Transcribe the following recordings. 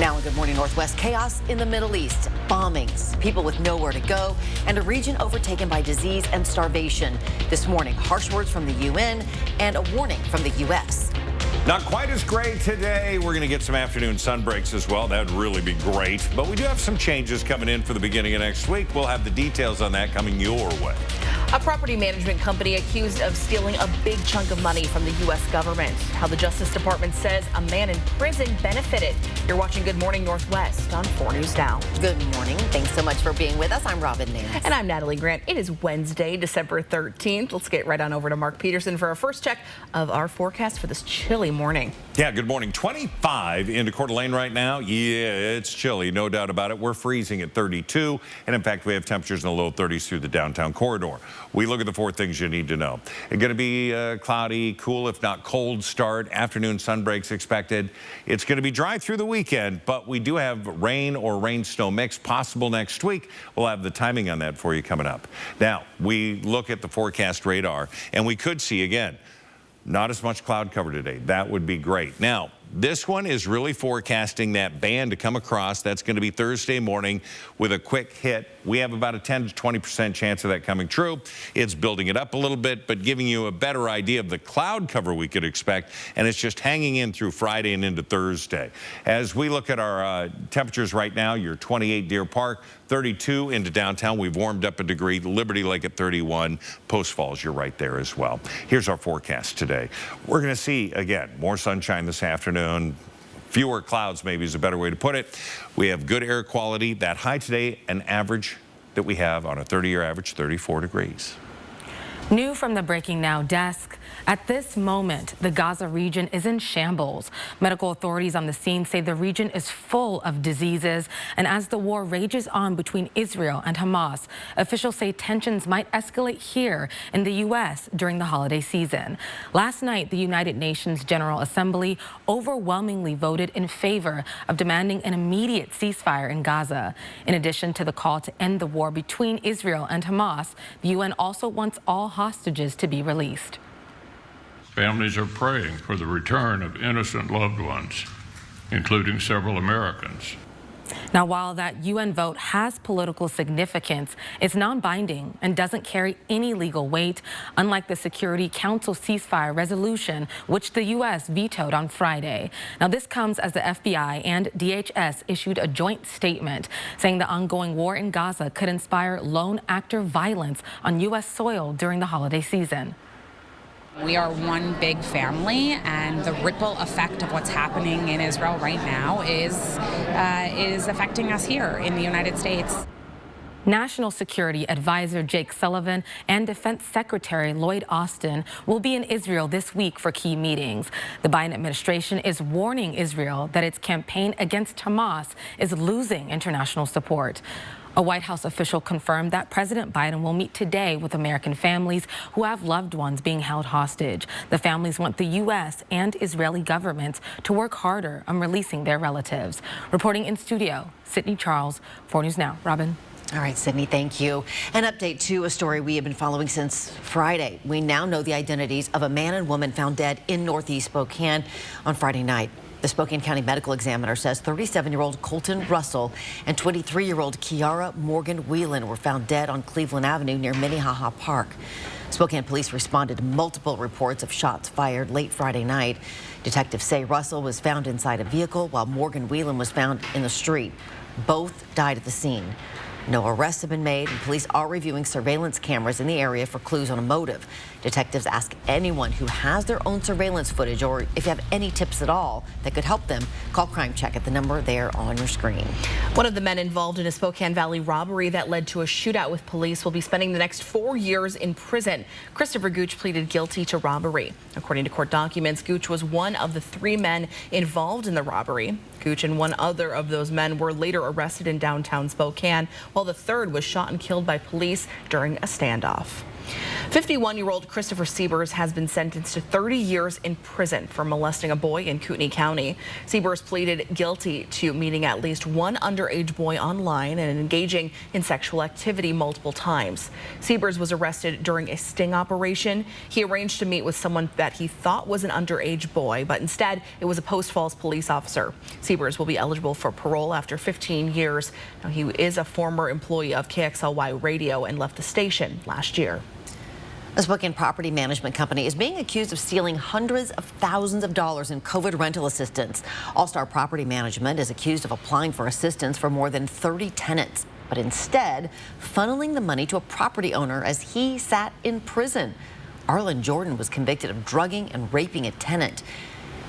Now in Good Morning Northwest, chaos in the Middle East, bombings, people with nowhere to go, and a region overtaken by disease and starvation. This morning, harsh words from the UN and a warning from the U.S. Not quite as great today. We're going to get some afternoon sun breaks as well. That would really be great. But we do have some changes coming in for the beginning of next week. We'll have the details on that coming your way. A property management company accused of stealing a big chunk of money from the U.S. government. How the Justice Department says a man in prison benefited. You're watching Good Morning Northwest on 4 News Now. Good morning. Thanks so much for being with us. I'm Robin Nance. And I'm Natalie Grant. It is Wednesday, December 13th. Let's get right on over to Mark Peterson for our first check of our forecast for this chilly morning. Yeah, good morning. 25 into Coeur d'Alene right now. Yeah, it's chilly, no doubt about it. We're freezing at 32. And in fact, we have temperatures in the low 30s through the downtown corridor. We look at the 4 things you need to know. It's going to be cloudy, cool, if not cold start. Afternoon sun breaks expected. It's going to be dry through the weekend, but we do have rain or rain-snow mix possible next week. We'll have the timing on that for you coming up. Now, we look at the forecast radar, and we could see, again, not as much cloud cover today. That would be great. Now, this one is really forecasting that band to come across. That's going to be Thursday morning with a quick hit. We have about a 10 to 20% chance of that coming true. It's building it up a little bit, but giving you a better idea of the cloud cover we could expect. And it's just hanging in through Friday and into Thursday. As we look at our temperatures right now, you're 28 Deer Park, 32 into downtown. We've warmed up a degree. Liberty Lake at 31. Post Falls, you're right there as well. Here's our forecast today. We're going to see, again, more sunshine this afternoon. Fewer clouds maybe is a better way to put it. We have good air quality. That high today, an average that we have on a 30-year average, 34 degrees. New from the Breaking Now desk, at this moment, the Gaza region is in shambles. Medical authorities on the scene say the region is full of diseases, and as the war rages on between Israel and Hamas, officials say tensions might escalate here in the U.S. during the holiday season. Last night, the United Nations General Assembly overwhelmingly voted in favor of demanding an immediate ceasefire in Gaza. In addition to the call to end the war between Israel and Hamas, the UN also wants all hostages to be released. Families are praying for the return of innocent loved ones, including several Americans. Now, while that UN vote has political significance, it's non-binding and doesn't carry any legal weight, unlike the Security Council ceasefire resolution, which the U.S. vetoed on Friday. Now, this comes as the FBI and DHS issued a joint statement saying the ongoing war in Gaza could inspire lone actor violence on U.S. soil during the holiday season. We are one big family, and the ripple effect of what's happening in Israel right now is affecting us here in the United States. National Security Advisor Jake Sullivan and Defense Secretary Lloyd Austin will be in Israel this week for key meetings. The Biden administration is warning Israel that its campaign against Hamas is losing international support. A White House official confirmed that President Biden will meet today with American families who have loved ones being held hostage. The families want the U.S. and Israeli governments to work harder on releasing their relatives. Reporting in studio, Sydney Charles, 4 News Now. Robin. All right, Sydney, thank you. An update to a story we have been following since Friday. We now know the identities of a man and woman found dead in Northeast Spokane on Friday night. The Spokane County Medical Examiner says 37-year-old Colton Russell and 23-year-old Kiara Morgan Whelan were found dead on Cleveland Avenue near Minnehaha Park. Spokane police responded to multiple reports of shots fired late Friday night. Detectives say Russell was found inside a vehicle while Morgan Whelan was found in the street. Both died at the scene. No arrests have been made, and police are reviewing surveillance cameras in the area for clues on a motive. Detectives ask anyone who has their own surveillance footage or if you have any tips at all that could help them, call Crime Check at the number there on your screen. One of the men involved in a Spokane Valley robbery that led to a shootout with police will be spending the next 4 years in prison. Christopher Gooch pleaded guilty to robbery. According to court documents, Gooch was one of the 3 men involved in the robbery. Gooch and one other of those men were later arrested in downtown Spokane, while the third was shot and killed by police during a standoff. 51-year-old Christopher Siebers has been sentenced to 30 years in prison for molesting a boy in Kootenai County. Siebers pleaded guilty to meeting at least one underage boy online and engaging in sexual activity multiple times. Siebers was arrested during a sting operation. He arranged to meet with someone that he thought was an underage boy, but instead it was a Post Falls police officer. Siebers will be eligible for parole after 15 years. Now, he is a former employee of KXLY Radio and left the station last year. A Spokane property management company is being accused of stealing hundreds of thousands of dollars in COVID rental assistance. All-Star Property Management is accused of applying for assistance for more than 30 tenants, but instead funneling the money to a property owner as he sat in prison. Arlen Jordan was convicted of drugging and raping a tenant.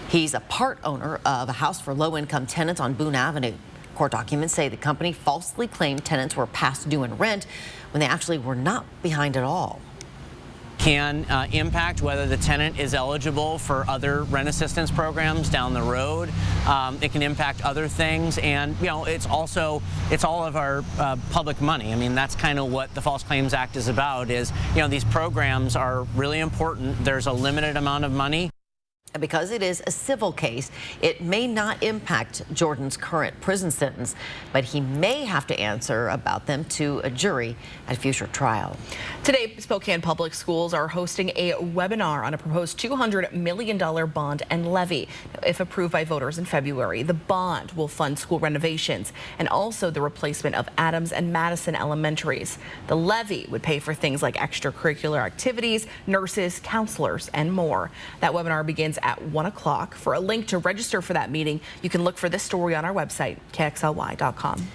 He's a part owner of a house for low-income tenants on Boone Avenue. Court documents say the company falsely claimed tenants were past due in rent when they actually were not behind at all. Can impact whether the tenant is eligible for other rent assistance programs down the road. It can impact other things, and it's all of our public money. I mean, that's kind of what the False Claims Act is about. Is these programs are really important. There's a limited amount of money. And because it is a civil case, it may not impact Jordan's current prison sentence, but he may have to answer about them to a jury at a future trial. Today, Spokane Public Schools are hosting a webinar on a proposed $200 million bond and levy. If approved by voters in February, the bond will fund school renovations and also the replacement of Adams and Madison elementaries. The levy would pay for things like extracurricular activities, nurses, counselors, and more. That webinar begins at 1 o'clock. For a link to register for that meeting, you can look for this story on our website, KXLY.com.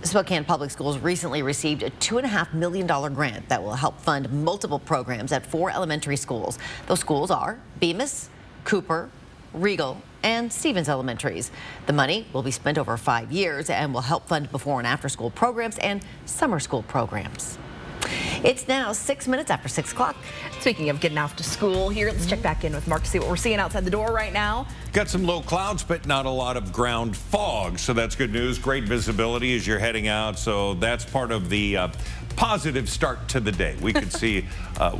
Spokane Public Schools recently received a $2.5 million grant that will help fund multiple programs at 4 elementary schools. Those schools are Bemis, Cooper, Regal, and Stevens Elementaries. The money will be spent over 5 years and will help fund before and after school programs and summer school programs. It's now 6 minutes after 6 o'clock. Speaking of getting off to school here, let's check back in with Mark to see what we're seeing outside the door right now. Got some low clouds, but not a lot of ground fog, so that's good news. Great visibility as you're heading out, so that's part of the positive start to the day. We could see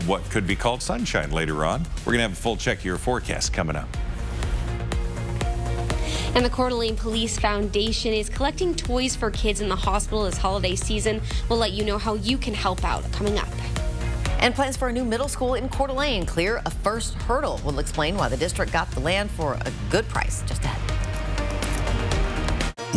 what could be called sunshine later on. We're going to have a full check of your forecast coming up. And the Coeur d'Alene Police Foundation is collecting toys for kids in the hospital this holiday season. We'll let you know how you can help out coming up. And plans for a new middle school in Coeur d'Alene clear a first hurdle. We'll explain why the district got the land for a good price just ahead.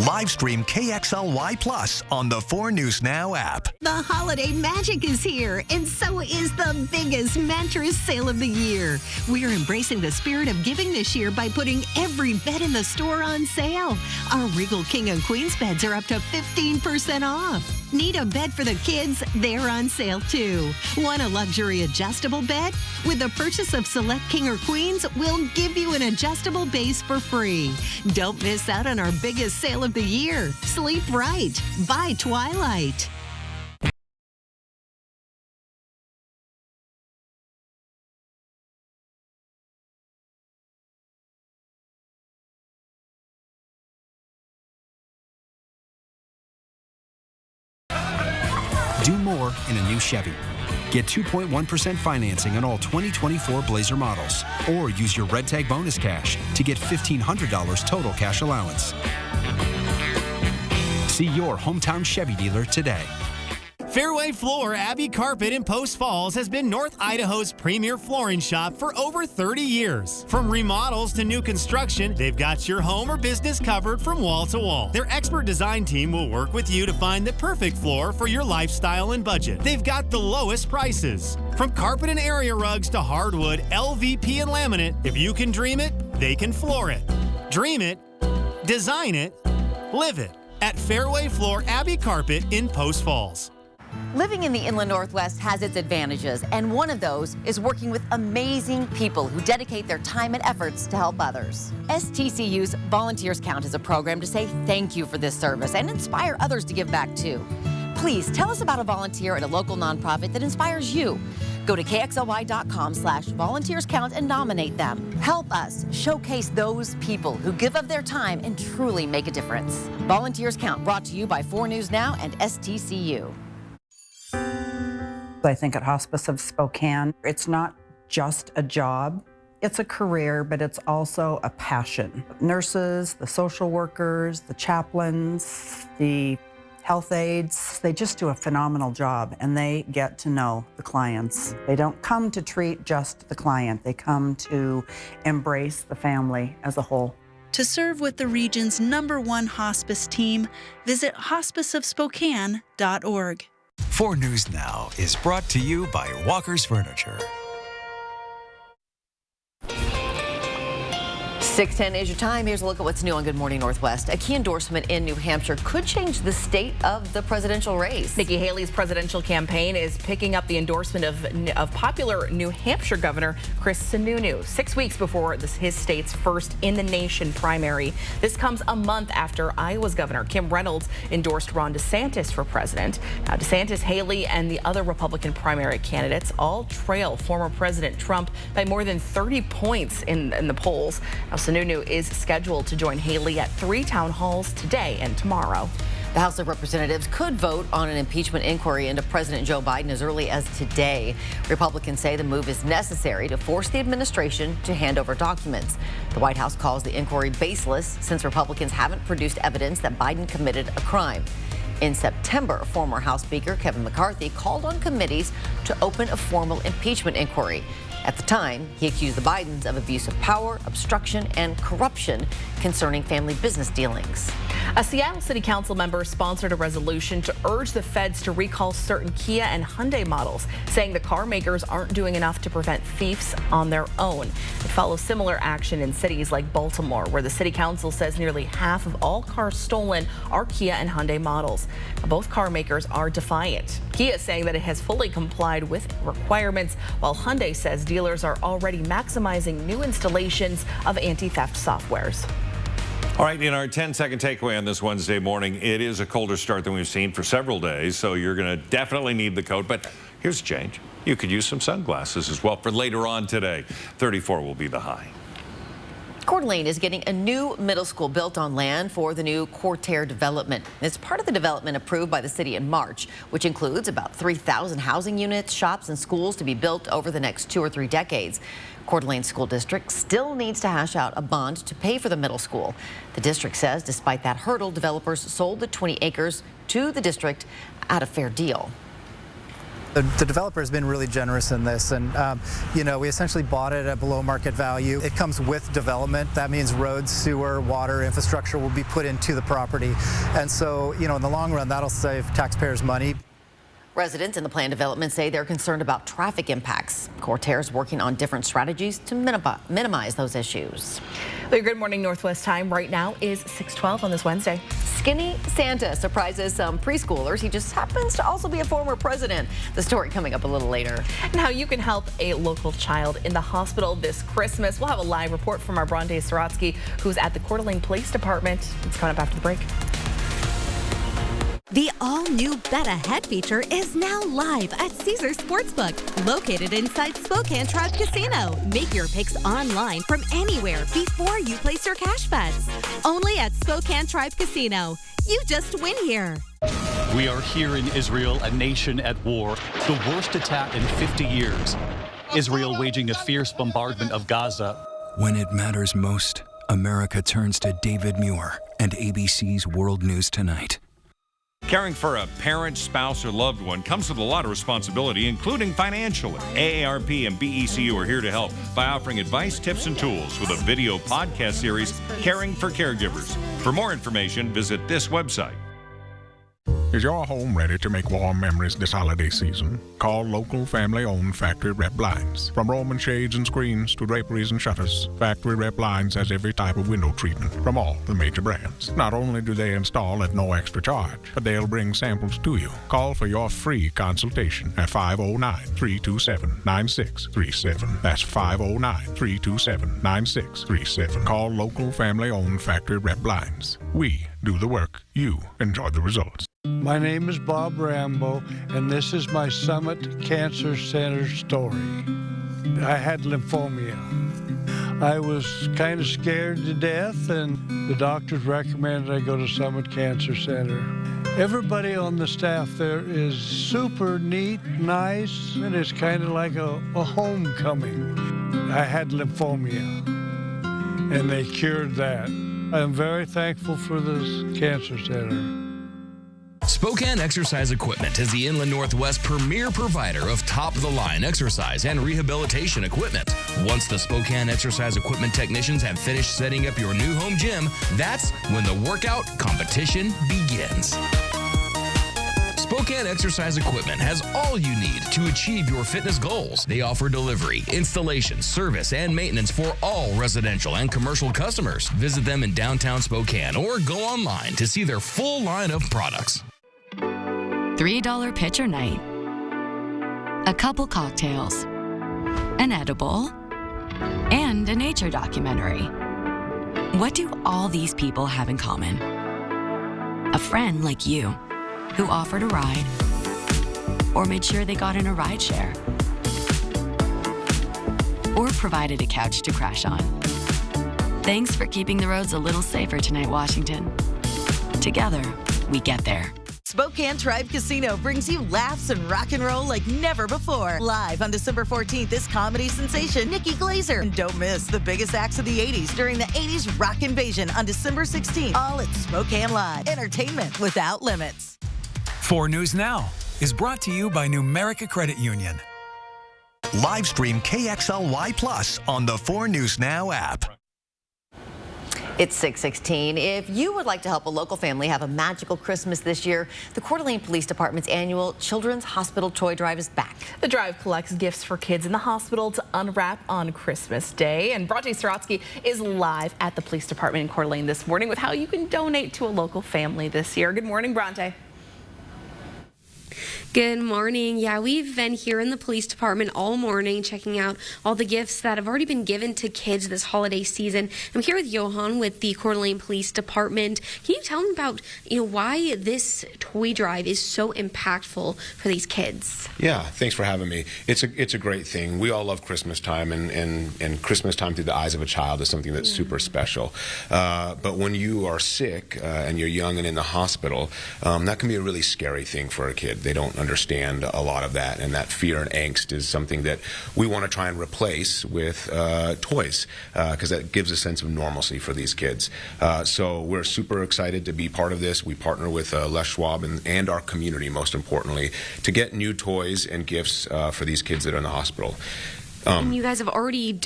Live stream KXLY Plus on the 4 News Now app. The holiday magic is here, and so is the biggest mattress sale of the year. We are embracing the spirit of giving this year by putting every bed in the store on sale. Our Regal King and Queen's beds are up to 15% off. Need a bed for the kids? They're on sale too. Want a luxury adjustable bed? With the purchase of select King or Queens, we'll give you an adjustable base for free. Don't miss out on our biggest sale of the year. Sleep right. Buy Twilight. Do more in a new Chevy. Get 2.1% financing on all 2024 Blazer models, or use your Red Tag bonus cash to get $1,500 total cash allowance. See your hometown Chevy dealer today. Fairway Floor Abbey Carpet in Post Falls has been North Idaho's premier flooring shop for over 30 years. From remodels to new construction, they've got your home or business covered from wall to wall. Their expert design team will work with you to find the perfect floor for your lifestyle and budget. They've got the lowest prices. From carpet and area rugs to hardwood, LVP and laminate, if you can dream it, they can floor it. Dream it, design it, live it at Fairway Floor Abbey Carpet in Post Falls. Living in the Inland Northwest has its advantages, and one of those is working with amazing people who dedicate their time and efforts to help others. STCU's Volunteers Count is a program to say thank you for this service and inspire others to give back too. Please tell us about a volunteer at a local nonprofit that inspires you. Go to KXLY.com/volunteerscount and nominate them. Help us showcase those people who give of their time and truly make a difference. Volunteers Count, brought to you by 4 News Now and STCU. I think at Hospice of Spokane, it's not just a job. It's a career, but it's also a passion. Nurses, the social workers, the chaplains, the health aides, they just do a phenomenal job, and they get to know the clients. They don't come to treat just the client. They come to embrace the family as a whole. To serve with the region's #1 hospice team, visit hospiceofspokane.org. 4 News Now is brought to you by Walker's Furniture. 6:10 is your time. Here's a look at what's new on Good Morning Northwest. A key endorsement in New Hampshire could change the state of the presidential race. Nikki Haley's presidential campaign is picking up the endorsement of popular New Hampshire Governor Chris Sununu 6 weeks before his state's first in-the-nation primary. This comes a month after Iowa's Governor Kim Reynolds endorsed Ron DeSantis for president. Now, DeSantis, Haley, and the other Republican primary candidates all trail former President Trump by more than 30 points in the polls. Now, Sununu is scheduled to join Haley at 3 town halls today and tomorrow. The House of Representatives could vote on an impeachment inquiry into President Joe Biden as early as today. Republicans say the move is necessary to force the administration to hand over documents. The White House calls the inquiry baseless since Republicans haven't produced evidence that Biden committed a crime. In September, former House Speaker Kevin McCarthy called on committees to open a formal impeachment inquiry. At the time, he accused the Bidens of abuse of power, obstruction, and corruption concerning family business dealings. A Seattle City Council member sponsored a resolution to urge the feds to recall certain Kia and Hyundai models, saying the car makers aren't doing enough to prevent thieves on their own. It follows similar action in cities like Baltimore, where the City Council says nearly half of all cars stolen are Kia and Hyundai models. Both car makers are defiant. Kia is saying that it has fully complied with requirements, while Hyundai says dealers are already maximizing new installations of anti-theft softwares. All right, in our 10-second takeaway on this Wednesday morning, it is a colder start than we've seen for several days, so you're going to definitely need the coat. But here's a change. You could use some sunglasses as well for later on today. 34 will be the high. Coeur d'Alene is getting a new middle school built on land for the new Cortair development. It's part of the development approved by the city in March, which includes about 3,000 housing units, shops, and schools to be built over the next 2 or 3 decades. Coeur d'Alene School District still needs to hash out a bond to pay for the middle school. The district says despite that hurdle, developers sold the 20 acres to the district at a fair deal. The developer has been really generous in this, and we essentially bought it at below market value. It comes with development. That means roads, sewer, water, infrastructure will be put into the property. And so, in the long run, that'll save taxpayers money. Residents in the planned development say they're concerned about traffic impacts. Cortair is working on different strategies to minimize those issues. Well, your Good Morning Northwest time right now is 6:12 on this Wednesday. Skinny Santa surprises some preschoolers. He just happens to also be a former president. The story coming up a little later. Now you can help a local child in the hospital this Christmas. We'll have a live report from our Bronte Sorotsky, who's at the Coeur d'Alene Police Department. It's coming up after the break. The all-new Bet Ahead feature is now live at Caesars Sportsbook, located inside Spokane Tribe Casino. Make your picks online from anywhere before you place your cash bets. Only at Spokane Tribe Casino. You just win here. We are here in Israel, a nation at war, the worst attack in 50 years. Israel waging a fierce bombardment of Gaza. When it matters most, America turns to David Muir and ABC's World News Tonight. Caring for a parent, spouse, or loved one comes with a lot of responsibility, including financially. AARP and BECU are here to help by offering advice, tips, and tools with a video podcast series, Caring for Caregivers. For more information, visit this website. Is your home ready to make warm memories this holiday season? Call local family-owned Factory Rep Blinds. From Roman shades and screens to draperies and shutters, Factory Rep Blinds has every type of window treatment from all the major brands. Not only do they install at no extra charge, but they'll bring samples to you. Call for your free consultation at 509-327-9637. That's 509-327-9637. Call local family-owned Factory Rep Blinds. We do the work. You enjoy the results. My name is Bob Rambo, and this is my Summit Cancer Center story. I had lymphoma. I was kind of scared to death, and the doctors recommended I go to Summit Cancer Center. Everybody on the staff there is super neat, nice, and it's kind of like a homecoming. I had lymphoma, and they cured that. I'm very thankful for this cancer center. Spokane Exercise Equipment is the Inland Northwest premier provider of top-of-the-line exercise and rehabilitation equipment. Once the Spokane Exercise Equipment technicians have finished setting up your new home gym, that's when the workout competition begins. Spokane Exercise Equipment has all you need to achieve your fitness goals. They offer delivery, installation, service, and maintenance for all residential and commercial customers. Visit them in downtown Spokane or go online to see their full line of products. $3 pitcher night, a couple cocktails, an edible, and a nature documentary. What do all these people have in common? A friend like you who offered a ride or made sure they got in a ride share or provided a couch to crash on. Thanks for keeping the roads a little safer tonight, Washington. Together, we get there. Spokane Tribe Casino brings you laughs and rock and roll like never before. Live on December 14th is comedy sensation Nikki Glazer. And don't miss the biggest acts of the 80s during the 80s Rock Invasion on December 16th. All at Spokane Live. Entertainment without limits. 4 News Now is brought to you by Numerica Credit Union. Live stream KXLY Plus on the 4 News Now app. It's 6:16. If you would like to help a local family have a magical Christmas this year, the Coeur d'Alene Police Department's annual Children's Hospital Toy Drive is back. The drive collects gifts for kids in the hospital to unwrap on Christmas Day. And Bronte Sorotsky is live at the police department in Coeur d'Alene this morning with how you can donate to a local family this year. Good morning, Bronte. Good morning. Yeah, we've been here in the police department all morning checking out all the gifts that have already been given to kids this holiday season. I'm here with Johan with the Coeur d'Alene Police Department. Can you tell me about, why this toy drive is so impactful for these kids? Yeah, thanks for having me. It's a great thing. We all love Christmas time, and Christmas time through the eyes of a child is something that's super special. But when you are sick and you're young and in the hospital, that can be a really scary thing for a kid. They don't understand a lot of that, and that fear and angst is something that we want to try and replace with toys, because that gives a sense of normalcy for these kids. So we're super excited to be part of this. We partner with Les Schwab and our community, most importantly, to get new toys and gifts for these kids that are in the hospital. And you guys have already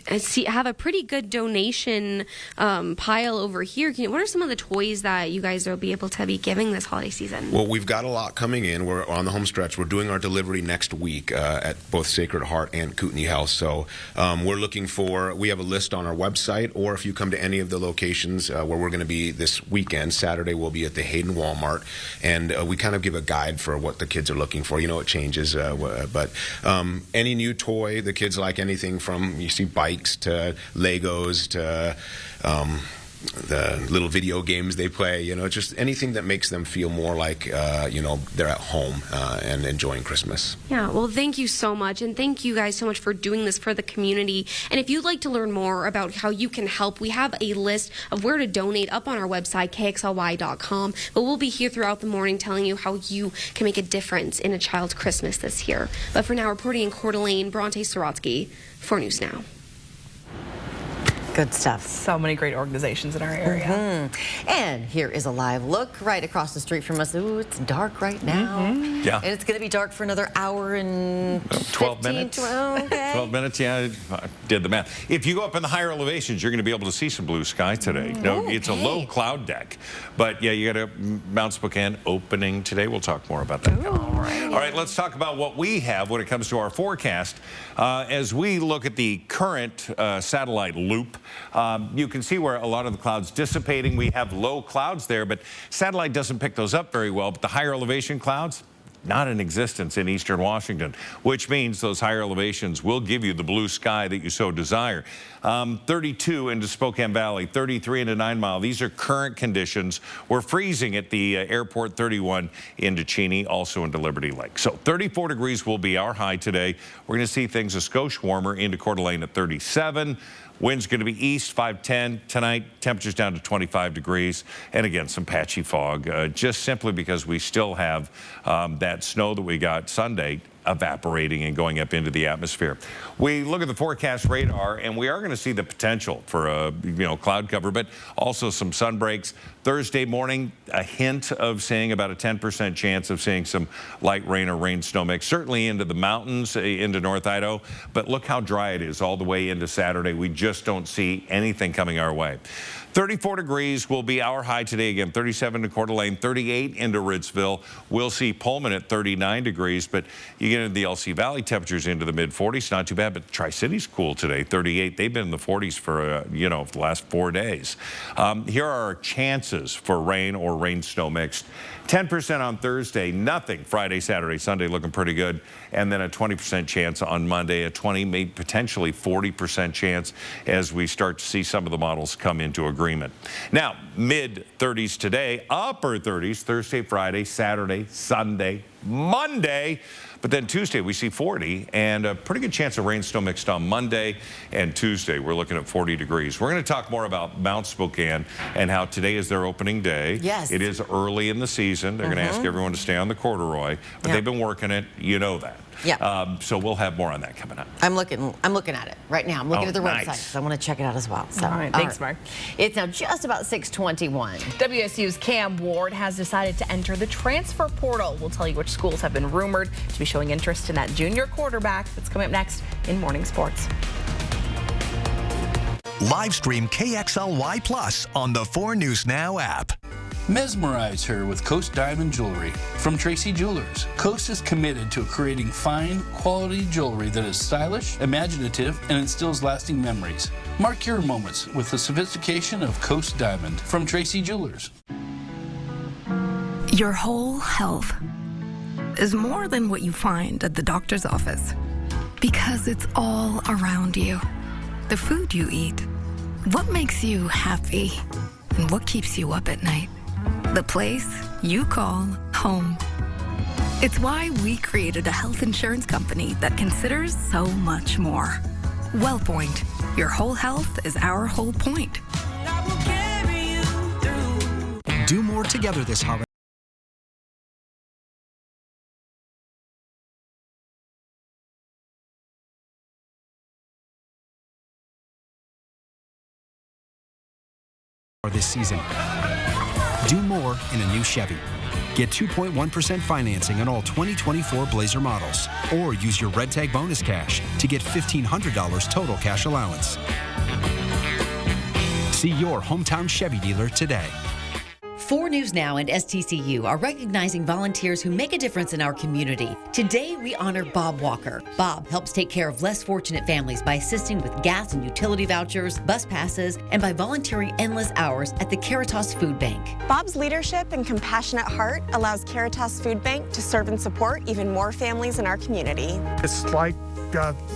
have a pretty good donation pile over here. What are some of the toys that you guys will be able to be giving this holiday season? Well, we've got a lot coming in. We're on the home stretch. We're doing our delivery next week at both Sacred Heart and Kootenai Health. So we're looking for, we have a list on our website, or if you come to any of the locations where we're going to be this weekend, Saturday we'll be at the Hayden Walmart, and we kind of give a guide for what the kids are looking for. It changes, but any new toy the kids like, anything from, you see, bikes to Legos to the little video games they play, just anything that makes them feel more like, they're at home and enjoying Christmas. Yeah, well, thank you so much. And thank you guys so much for doing this for the community. And if you'd like to learn more about how you can help, we have a list of where to donate up on our website, KXLY.com. But we'll be here throughout the morning telling you how you can make a difference in a child's Christmas this year. But for now, reporting in Coeur d'Alene, Bronte Sorotsky, 4 News Now. Good stuff. So many great organizations in our area. And here is a live look right across the street from us. Ooh, it's dark right now. Yeah. And it's going to be dark for another hour and 12 15, minutes. 12 minutes, yeah, I did the math. If you go up in the higher elevations, you're going to be able to see some blue sky today. No, it's a low cloud deck. But yeah, you got a Mount Spokane opening today. We'll talk more about that. All right, let's talk about what we have when it comes to our forecast. As we look at the current satellite loop, you can see where a lot of the clouds dissipating. We have low clouds there, but satellite doesn't pick those up very well. But the higher elevation clouds, not in existence in eastern Washington, which means those higher elevations will give you the blue sky that you so desire. 32 into Spokane Valley, 33 into 9 Mile. These are current conditions. We're freezing at the airport, 31 into Cheney, also into Liberty Lake. So 34 degrees will be our high today. We're going to see things a skosh warmer into Coeur d'Alene at 37. Wind's going to be east 5-10 tonight. Temperatures down to 25 degrees. And again, some patchy fog, just simply because we still have that snow that we got Sunday evaporating and going up into the atmosphere. We look at the forecast radar, and we are going to see the potential for a cloud cover, but also some sun breaks. Thursday morning, a hint of seeing about a 10% chance of seeing some light rain or rain snow mix, certainly into the mountains, into North Idaho. But look how dry it is all the way into Saturday. We just don't see anything coming our way. 34 degrees will be our high today. Again, 37 to Coeur d'Alene, 38 into Ritzville. We'll see Pullman at 39 degrees, but you get into the LC Valley, temperatures into the mid-40s. Not too bad, but Tri-City's cool today, 38. They've been in the 40s for, the last 4 days. Here are our chances for rain or rain snow mixed. 10% on Thursday, nothing Friday, Saturday, Sunday, looking pretty good. And then a 20% chance on Monday, a 20, maybe potentially 40% chance as we start to see some of the models come into agreement. Now, mid-30s today, upper 30s Thursday, Friday, Saturday, Sunday, Monday. But then Tuesday, we see 40 and a pretty good chance of rain snow mixed on Monday and Tuesday. We're looking at 40 degrees. We're going to talk more about Mount Spokane and how today is their opening day. Yes. It is early in the season. They're going to ask everyone to stay on the corduroy, but they've been working it. You know that. Yeah. So we'll have more on that coming up. I'm looking at it right now. I'm looking at the nice. website, so I want to check it out as well. So, all right, thanks, Mark. It's now just about 6:21. WSU's Cam Ward has decided to enter the transfer portal. We'll tell you which schools have been rumored to be showing interest in that junior quarterback. That's coming up next in Morning Sports. Live stream KXLY Plus on the 4 News Now app. Mesmerize her with Coast Diamond Jewelry from Tracy Jewelers. Coast is committed to creating fine, quality jewelry that is stylish, imaginative, and instills lasting memories. Mark your moments with the sophistication of Coast Diamond from Tracy Jewelers. Your whole health is more than what you find at the doctor's office because it's all around you. The food you eat, what makes you happy, and what keeps you up at night. The place you call home. It's why we created a health insurance company that considers so much more. WellPoint, your whole health is our whole point. Do more together this holiday. This season. Do more in a new Chevy. Get 2.1% financing on all 2024 Blazer models, or use your Red Tag bonus cash to get $1,500 total cash allowance. See your hometown Chevy dealer today. 4 News Now and STCU are recognizing volunteers who make a difference in our community. Today, we honor Bob Walker. Bob helps take care of less fortunate families by assisting with gas and utility vouchers, bus passes, and by volunteering endless hours at the Caritas Food Bank. Bob's leadership and compassionate heart allows Caritas Food Bank to serve and support even more families in our community. It's like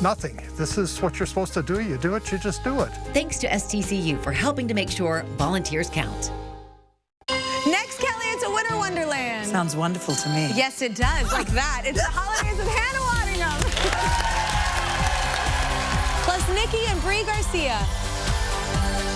nothing. This is what you're supposed to do. You do it, you just do it. Thanks to STCU for helping to make sure volunteers count. Next, Kelly, it's a winter wonderland. Sounds wonderful to me. Yes, it does. Like that. It's the holidays of Hannah Waddingham. Plus Nikki and Brie Garcia.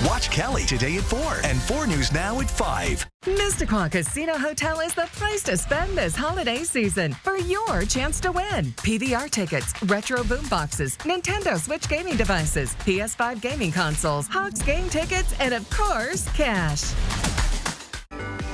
Watch Kelly today at 4 and 4 News Now at 5. Mistaqua Casino Hotel is the place to spend this holiday season for your chance to win. PVR tickets, retro boomboxes, Nintendo Switch gaming devices, PS5 gaming consoles, Hawks game tickets, and of course, cash.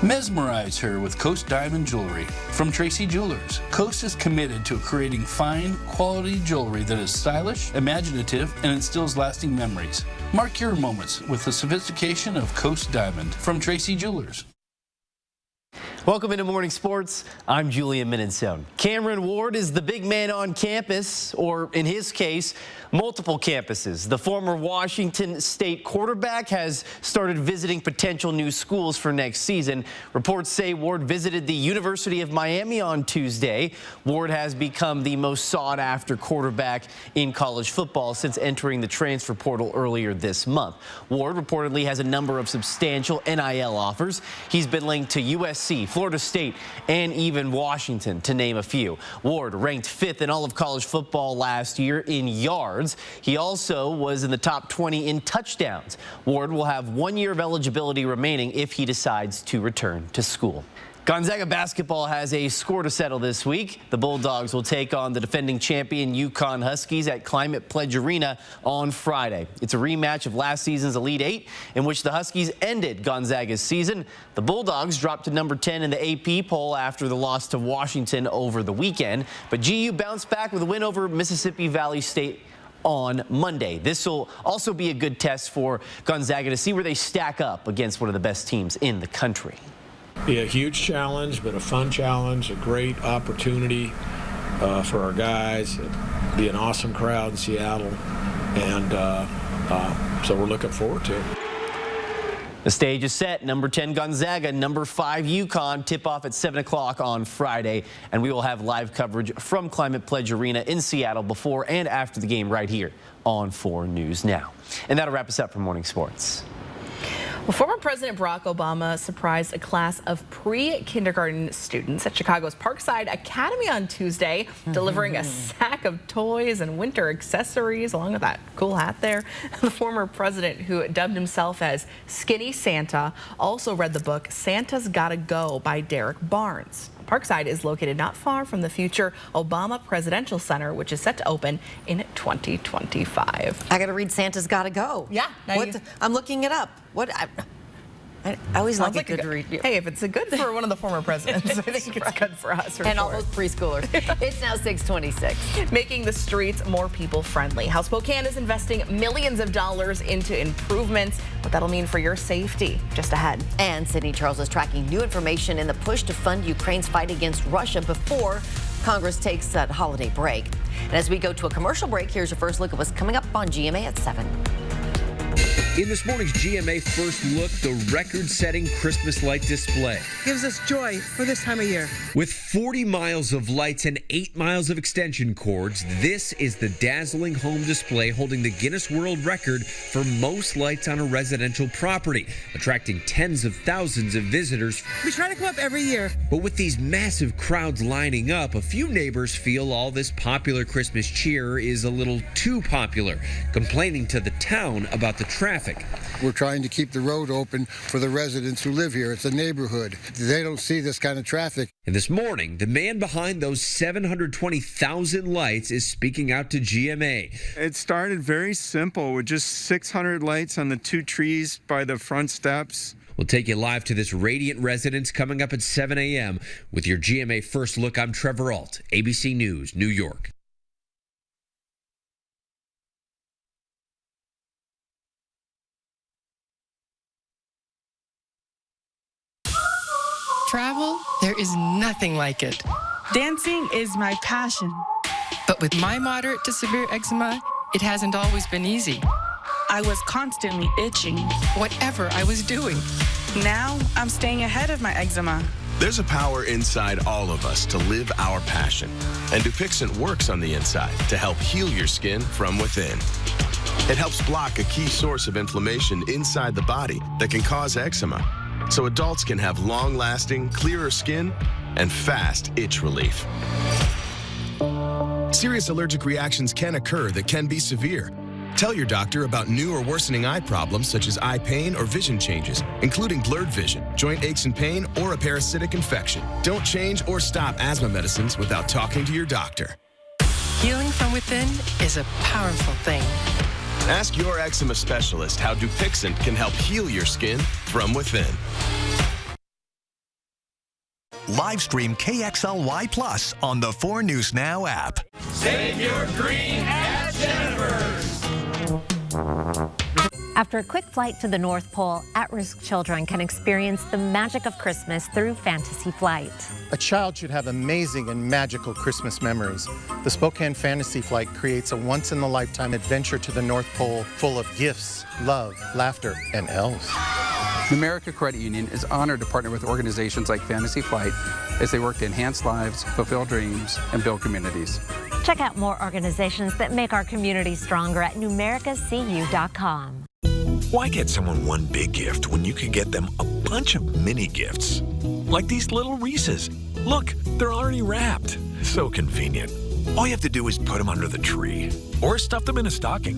Mesmerize her with Coast Diamond Jewelry from Tracy Jewelers. Coast is committed to creating fine, quality jewelry that is stylish, imaginative, and instills lasting memories. Mark your moments with the sophistication of Coast Diamond from Tracy Jewelers. Welcome into Morning Sports. I'm Julian Minnesone. Cameron Ward is the big man on campus, or in his case, multiple campuses. The former Washington State quarterback has started visiting potential new schools for next season. Reports say Ward visited the University of Miami on Tuesday. Ward has become the most sought-after quarterback in college football since entering the transfer portal earlier this month. Ward reportedly has a number of substantial NIL offers. He's been linked to USC, Florida State, and even Washington, to name a few. Ward ranked 5th in all of college football last year in yards. He also was in the top 20 in touchdowns. Ward will have 1 year of eligibility remaining if he decides to return to school. Gonzaga basketball has a score to settle this week. The Bulldogs will take on the defending champion UConn Huskies at Climate Pledge Arena on Friday. It's a rematch of last season's Elite Eight, in which the Huskies ended Gonzaga's season. The Bulldogs dropped to number 10 in the AP poll after the loss to Washington over the weekend. But GU bounced back with a win over Mississippi Valley State on Monday. This will also be a good test for Gonzaga to see where they stack up against one of the best teams in the country. Be a huge challenge, but a fun challenge, a great opportunity for our guys. It'd be an awesome crowd in Seattle, and so we're looking forward to it. The stage is set. Number 10 Gonzaga, number 5 UConn. Tip-off at 7 o'clock on Friday, and we will have live coverage from Climate Pledge Arena in Seattle before and after the game right here on 4 News Now. And that'll wrap us up for Morning Sports. Well, former President Barack Obama surprised a class of pre-kindergarten students at Chicago's Parkside Academy on Tuesday, delivering a sack of toys and winter accessories, along with that cool hat there. The former president, who dubbed himself as Skinny Santa, also read the book Santa's Gotta Go by Derek Barnes. Parkside is located not far from the future Obama Presidential Center, which is set to open in 2025. I got to read Santa's Gotta Go. Yeah. I'm looking it up. What? I always like a good read. Hey, if it's good for one of the former presidents, I think it's good for us. And all those preschoolers. It's now 6:26. Making the streets more people-friendly. How Spokane is investing millions of dollars into improvements. What that'll mean for your safety. Just ahead. And Sydney Charles is tracking new information in the push to fund Ukraine's fight against Russia before Congress takes that holiday break. And as we go to a commercial break, here's your first look at what's coming up on GMA at 7. In this morning's GMA First Look, the record-setting Christmas light display. Gives us joy for this time of year. With 40 miles of lights and 8 miles of extension cords, this is the dazzling home display holding the Guinness World Record for most lights on a residential property, attracting tens of thousands of visitors. We try to come up every year. But with these massive crowds lining up, a few neighbors feel all this popular Christmas cheer is a little too popular, complaining to the town about the traffic. We're trying to keep the road open for the residents who live here. It's a neighborhood. They don't see this kind of traffic. And this morning, the man behind those 720,000 lights is speaking out to GMA. It started very simple with just 600 lights on the 2 trees by the front steps. We'll take you live to this radiant residence coming up at 7 a.m. With your GMA First Look, I'm Trevor Ault, ABC News, New York. Travel, there is nothing like it. Dancing is my passion. But with my moderate to severe eczema, it hasn't always been easy. I was constantly itching. Whatever I was doing. Now I'm staying ahead of my eczema. There's a power inside all of us to live our passion. And Dupixent works on the inside to help heal your skin from within. It helps block a key source of inflammation inside the body that can cause eczema, so adults can have long-lasting, clearer skin and fast itch relief. Serious allergic reactions can occur that can be severe. Tell your doctor about new or worsening eye problems such as eye pain or vision changes, including blurred vision, joint aches and pain, or a parasitic infection. Don't change or stop asthma medicines without talking to your doctor. Healing from within is a powerful thing. Ask your eczema specialist how Dupixent can help heal your skin from within. Live stream KXLY Plus on the 4 News Now app. Save your green at Jennifer's. After a quick flight to the North Pole, at-risk children can experience the magic of Christmas through Fantasy Flight. A child should have amazing and magical Christmas memories. The Spokane Fantasy Flight creates a once-in-a-lifetime adventure to the North Pole full of gifts, love, laughter, and elves. Numerica Credit Union is honored to partner with organizations like Fantasy Flight as they work to enhance lives, fulfill dreams, and build communities. Check out more organizations that make our community stronger at numericacu.com. Why get someone one big gift when you could get them a bunch of mini gifts? Like these little Reese's. Look, they're already wrapped. So convenient. All you have to do is put them under the tree or stuff them in a stocking.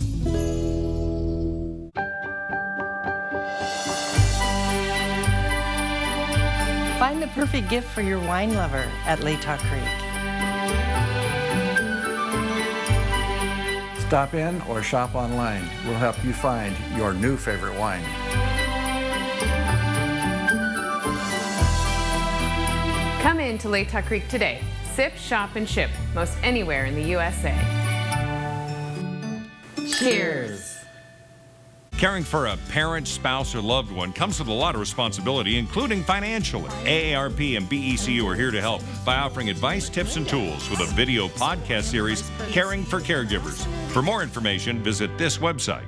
Find the perfect gift for your wine lover at Latah Creek. Stop in or shop online. We'll help you find your new favorite wine. Come in to Latah Creek today. Sip, shop, and ship most anywhere in the USA. Cheers. Caring for a parent, spouse, or loved one comes with a lot of responsibility, including financially. AARP and BECU are here to help by offering advice, tips, and tools with a video podcast series, Caring for Caregivers. For more information, visit this website.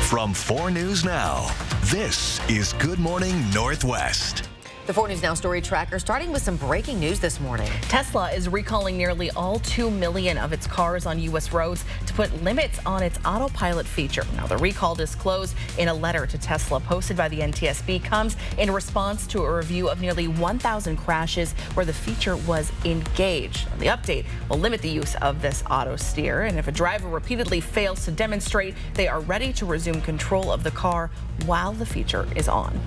From 4 News Now, this is Good Morning Northwest. The 4 News Now story tracker starting with some breaking news this morning. Tesla is recalling nearly all 2 million of its cars on U.S. roads to put limits on its autopilot feature. Now, the recall disclosed in a letter to Tesla posted by the NTSB comes in response to a review of nearly 1,000 crashes where the feature was engaged. The update will limit the use of this auto steer, and if a driver repeatedly fails to demonstrate, they are ready to resume control of the car while the feature is on.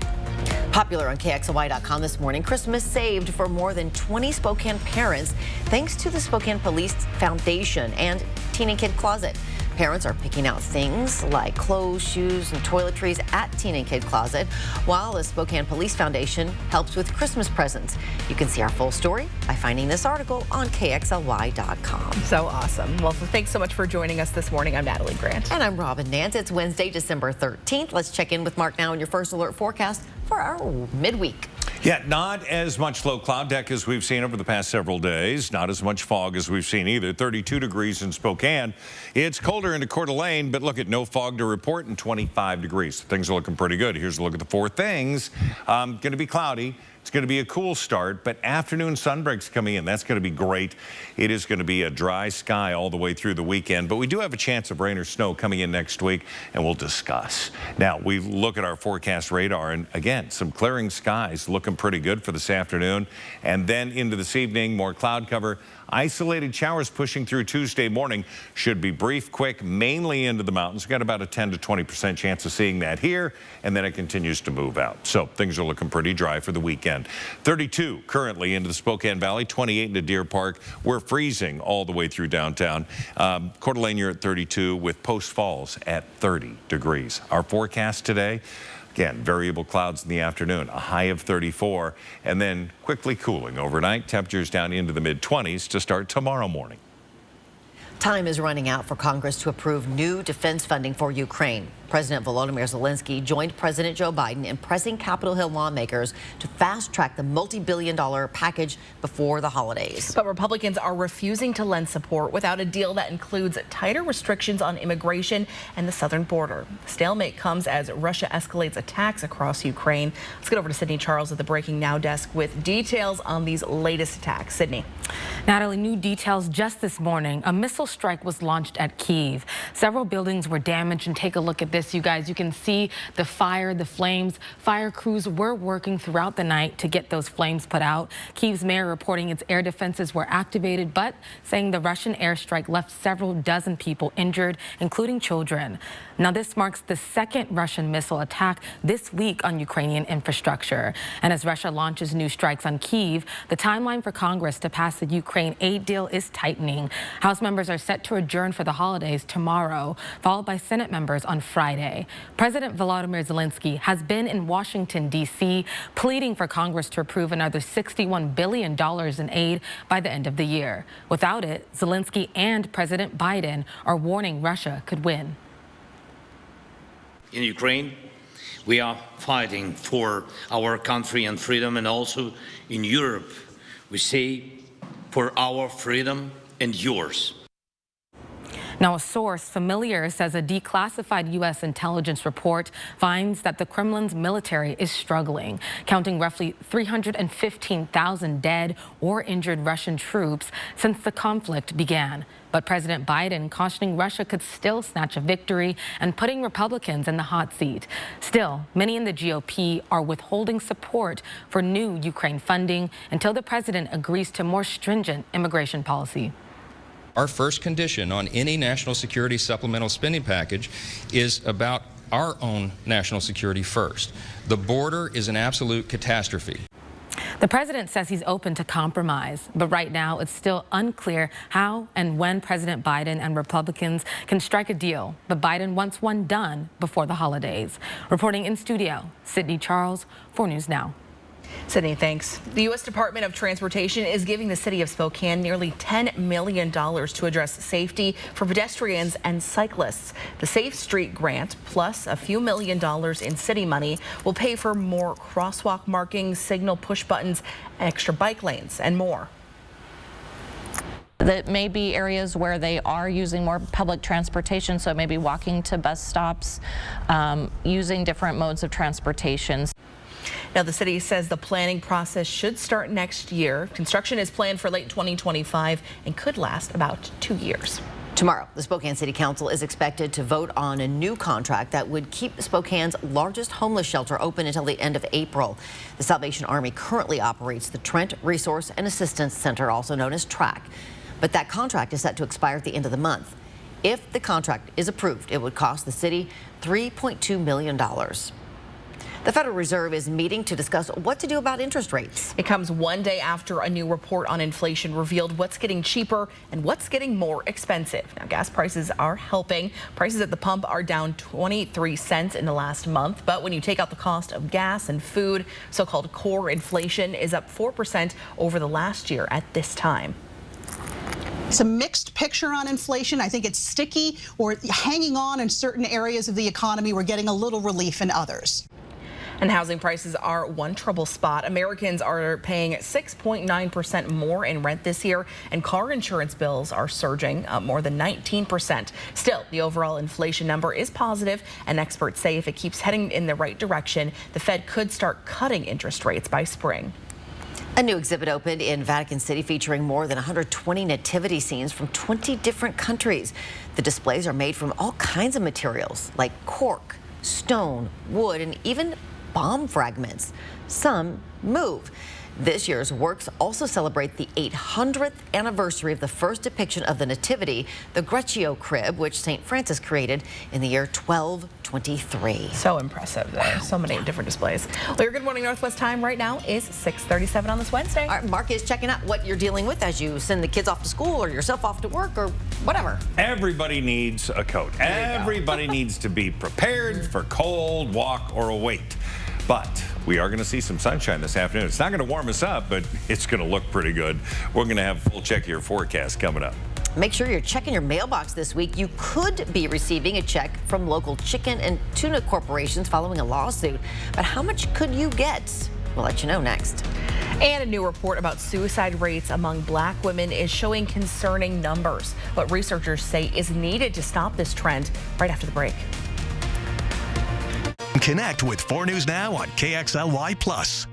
Popular on KXLY.com this morning, Christmas saved for more than 20 Spokane parents thanks to the Spokane Police Foundation and Teen and Kid Closet. Parents are picking out things like clothes, shoes, and toiletries at Teen and Kid Closet, while the Spokane Police Foundation helps with Christmas presents. You can see our full story by finding this article on KXLY.com. So awesome. Well, thanks so much for joining us this morning. I'm Natalie Grant. And I'm Robin Nance. It's Wednesday, December 13th. Let's check in with Mark now on your first alert forecast for our midweek. Yeah, not as much low cloud deck as we've seen over the past several days. Not as much fog as we've seen either. 32 degrees in Spokane. It's colder into Coeur d'Alene, but look at no fog to report and 25 degrees. Things are looking pretty good. Here's a look at the 4 things. Going to be cloudy. It's going to be a cool start, but afternoon sun breaks coming in. That's going to be great. It is going to be a dry sky all the way through the weekend, but we do have a chance of rain or snow coming in next week, and we'll discuss. Now, we look at our forecast radar, and again, some clearing skies looking pretty good for this afternoon. And then into this evening, more cloud cover. Isolated showers pushing through Tuesday morning. Should be brief, quick, mainly into the mountains. We've got about a 10 to 20% chance of seeing that here, and then it continues to move out. So things are looking pretty dry for the weekend. 32 currently into the Spokane Valley, 28 into Deer Park. We're freezing all the way through downtown. Coeur d'Alene, you're at 32 with Post Falls at 30 degrees. Our forecast today, again, variable clouds in the afternoon, a high of 34, and then quickly cooling overnight. Temperatures down into the mid-20s to start tomorrow morning. Time is running out for Congress to approve new defense funding for Ukraine. President Volodymyr Zelensky joined President Joe Biden in pressing Capitol Hill lawmakers to fast-track the multi-billion-dollar package before the holidays. But Republicans are refusing to lend support without a deal that includes tighter restrictions on immigration and the southern border. The stalemate comes as Russia escalates attacks across Ukraine. Let's get over to Sydney Charles at the Breaking Now desk with details on these latest attacks. Sydney. Natalie, new details just this morning. A missile strike was launched at Kyiv. Several buildings were damaged, and take a look at this, you guys. You can see the fire, the flames. Fire crews were working throughout the night to get those flames put out. Kyiv's mayor reporting its air defenses were activated, but saying the Russian airstrike left several dozen people injured, including children. Now, this marks the second Russian missile attack this week on Ukrainian infrastructure. And as Russia launches new strikes on Kyiv, the timeline for Congress to pass the Ukraine aid deal is tightening. House members are set to adjourn for the holidays tomorrow, followed by Senate members on Friday. President Volodymyr Zelensky has been in Washington, D.C., pleading for Congress to approve another $61 billion in aid by the end of the year. Without it, Zelensky and President Biden are warning Russia could win. In Ukraine, we are fighting for our country and freedom, and also in Europe, we say for our freedom and yours. Now, a source familiar says a declassified U.S. intelligence report finds that the Kremlin's military is struggling, counting roughly 315,000 dead or injured Russian troops since the conflict began. But President Biden cautioning Russia could still snatch a victory and putting Republicans in the hot seat. Still, many in the GOP are withholding support for new Ukraine funding until the president agrees to more stringent immigration policy. Our first condition on any national security supplemental spending package is about our own national security first. The border is an absolute catastrophe. The president says he's open to compromise, but right now it's still unclear how and when President Biden and Republicans can strike a deal. But Biden wants one done before the holidays. Reporting in studio, Sydney Charles, 4 News Now. Sydney, thanks. The U.S. Department of Transportation is giving the city of Spokane nearly $10 million to address safety for pedestrians and cyclists. The Safe Street grant, plus a few $1 million in city money, will pay for more crosswalk markings, signal push buttons, extra bike lanes, and more. That may be areas where they are using more public transportation, so maybe walking to bus stops, using different modes of transportation. Now, the city says the planning process should start next year. Construction is planned for late 2025 and could last about 2 years. Tomorrow, the Spokane City Council is expected to vote on a new contract that would keep Spokane's largest homeless shelter open until the end of April. The Salvation Army currently operates the Trent Resource and Assistance Center, also known as TRAC. But that contract is set to expire at the end of the month. If the contract is approved, it would cost the city $3.2 million. The Federal Reserve is meeting to discuss what to do about interest rates. It comes one day after a new report on inflation revealed what's getting cheaper and what's getting more expensive. Now, gas prices are helping. Prices at the pump are down 23 cents in the last month. But when you take out the cost of gas and food, so-called core inflation is up 4% over the last year at this time. It's a mixed picture on inflation. I think it's sticky or hanging on in certain areas of the economy. We're getting a little relief in others. And housing prices are one trouble spot. Americans are paying 6.9% more in rent this year, and car insurance bills are surging up more than 19%. Still, the overall inflation number is positive, and experts say if it keeps heading in the right direction, the Fed could start cutting interest rates by spring. A new exhibit opened in Vatican City featuring more than 120 nativity scenes from 20 different countries. The displays are made from all kinds of materials like cork, stone, wood, and even bomb fragments. Some move. This year's works also celebrate the 800th anniversary of the first depiction of the Nativity, the Greccio crib, which St. Francis created in the year 1223. So impressive. Wow. So many different displays. Well, your Good Morning Northwest time right now is 6:37 on this Wednesday. All right, Mark is checking out what you're dealing with as you send the kids off to school or yourself off to work or whatever. Everybody needs a coat. Everybody needs to be prepared for cold, walk, or a wait. But we are going to see some sunshine this afternoon. It's not going to warm us up, but it's going to look pretty good. We're going to have a full check of your forecast coming up. Make sure you're checking your mailbox this week. You could be receiving a check from local chicken and tuna corporations following a lawsuit. But how much could you get? We'll let you know next. And a new report about suicide rates among black women is showing concerning numbers. What researchers say is needed to stop this trend right after the break. Connect with 4 News Now on KXLY+.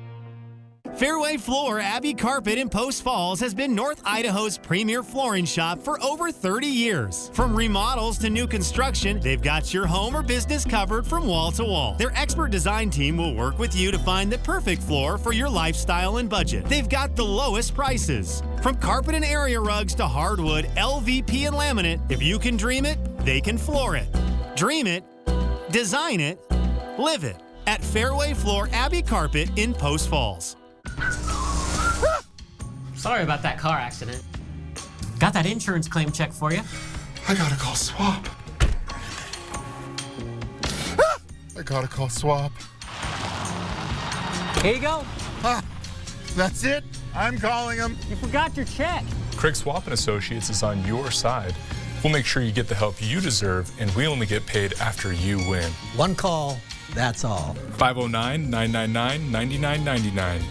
Fairway Floor Abbey Carpet in Post Falls has been North Idaho's premier flooring shop for over 30 years. From remodels to new construction, they've got your home or business covered from wall to wall. Their expert design team will work with you to find the perfect floor for your lifestyle and budget. They've got the lowest prices. From carpet and area rugs to hardwood, LVP and laminate, if you can dream it, they can floor it. Dream it, design it, live it at Fairway Floor Abbey Carpet in Post Falls. Sorry about that car accident. Got that insurance claim check for you. I gotta call SWAP. I gotta call SWAP. Here you go. That's it? I'm calling them. You forgot your check. Craig Swap & Associates is on your side. We'll make sure you get the help you deserve, and we only get paid after you win. One call, that's all. 509-999-9999.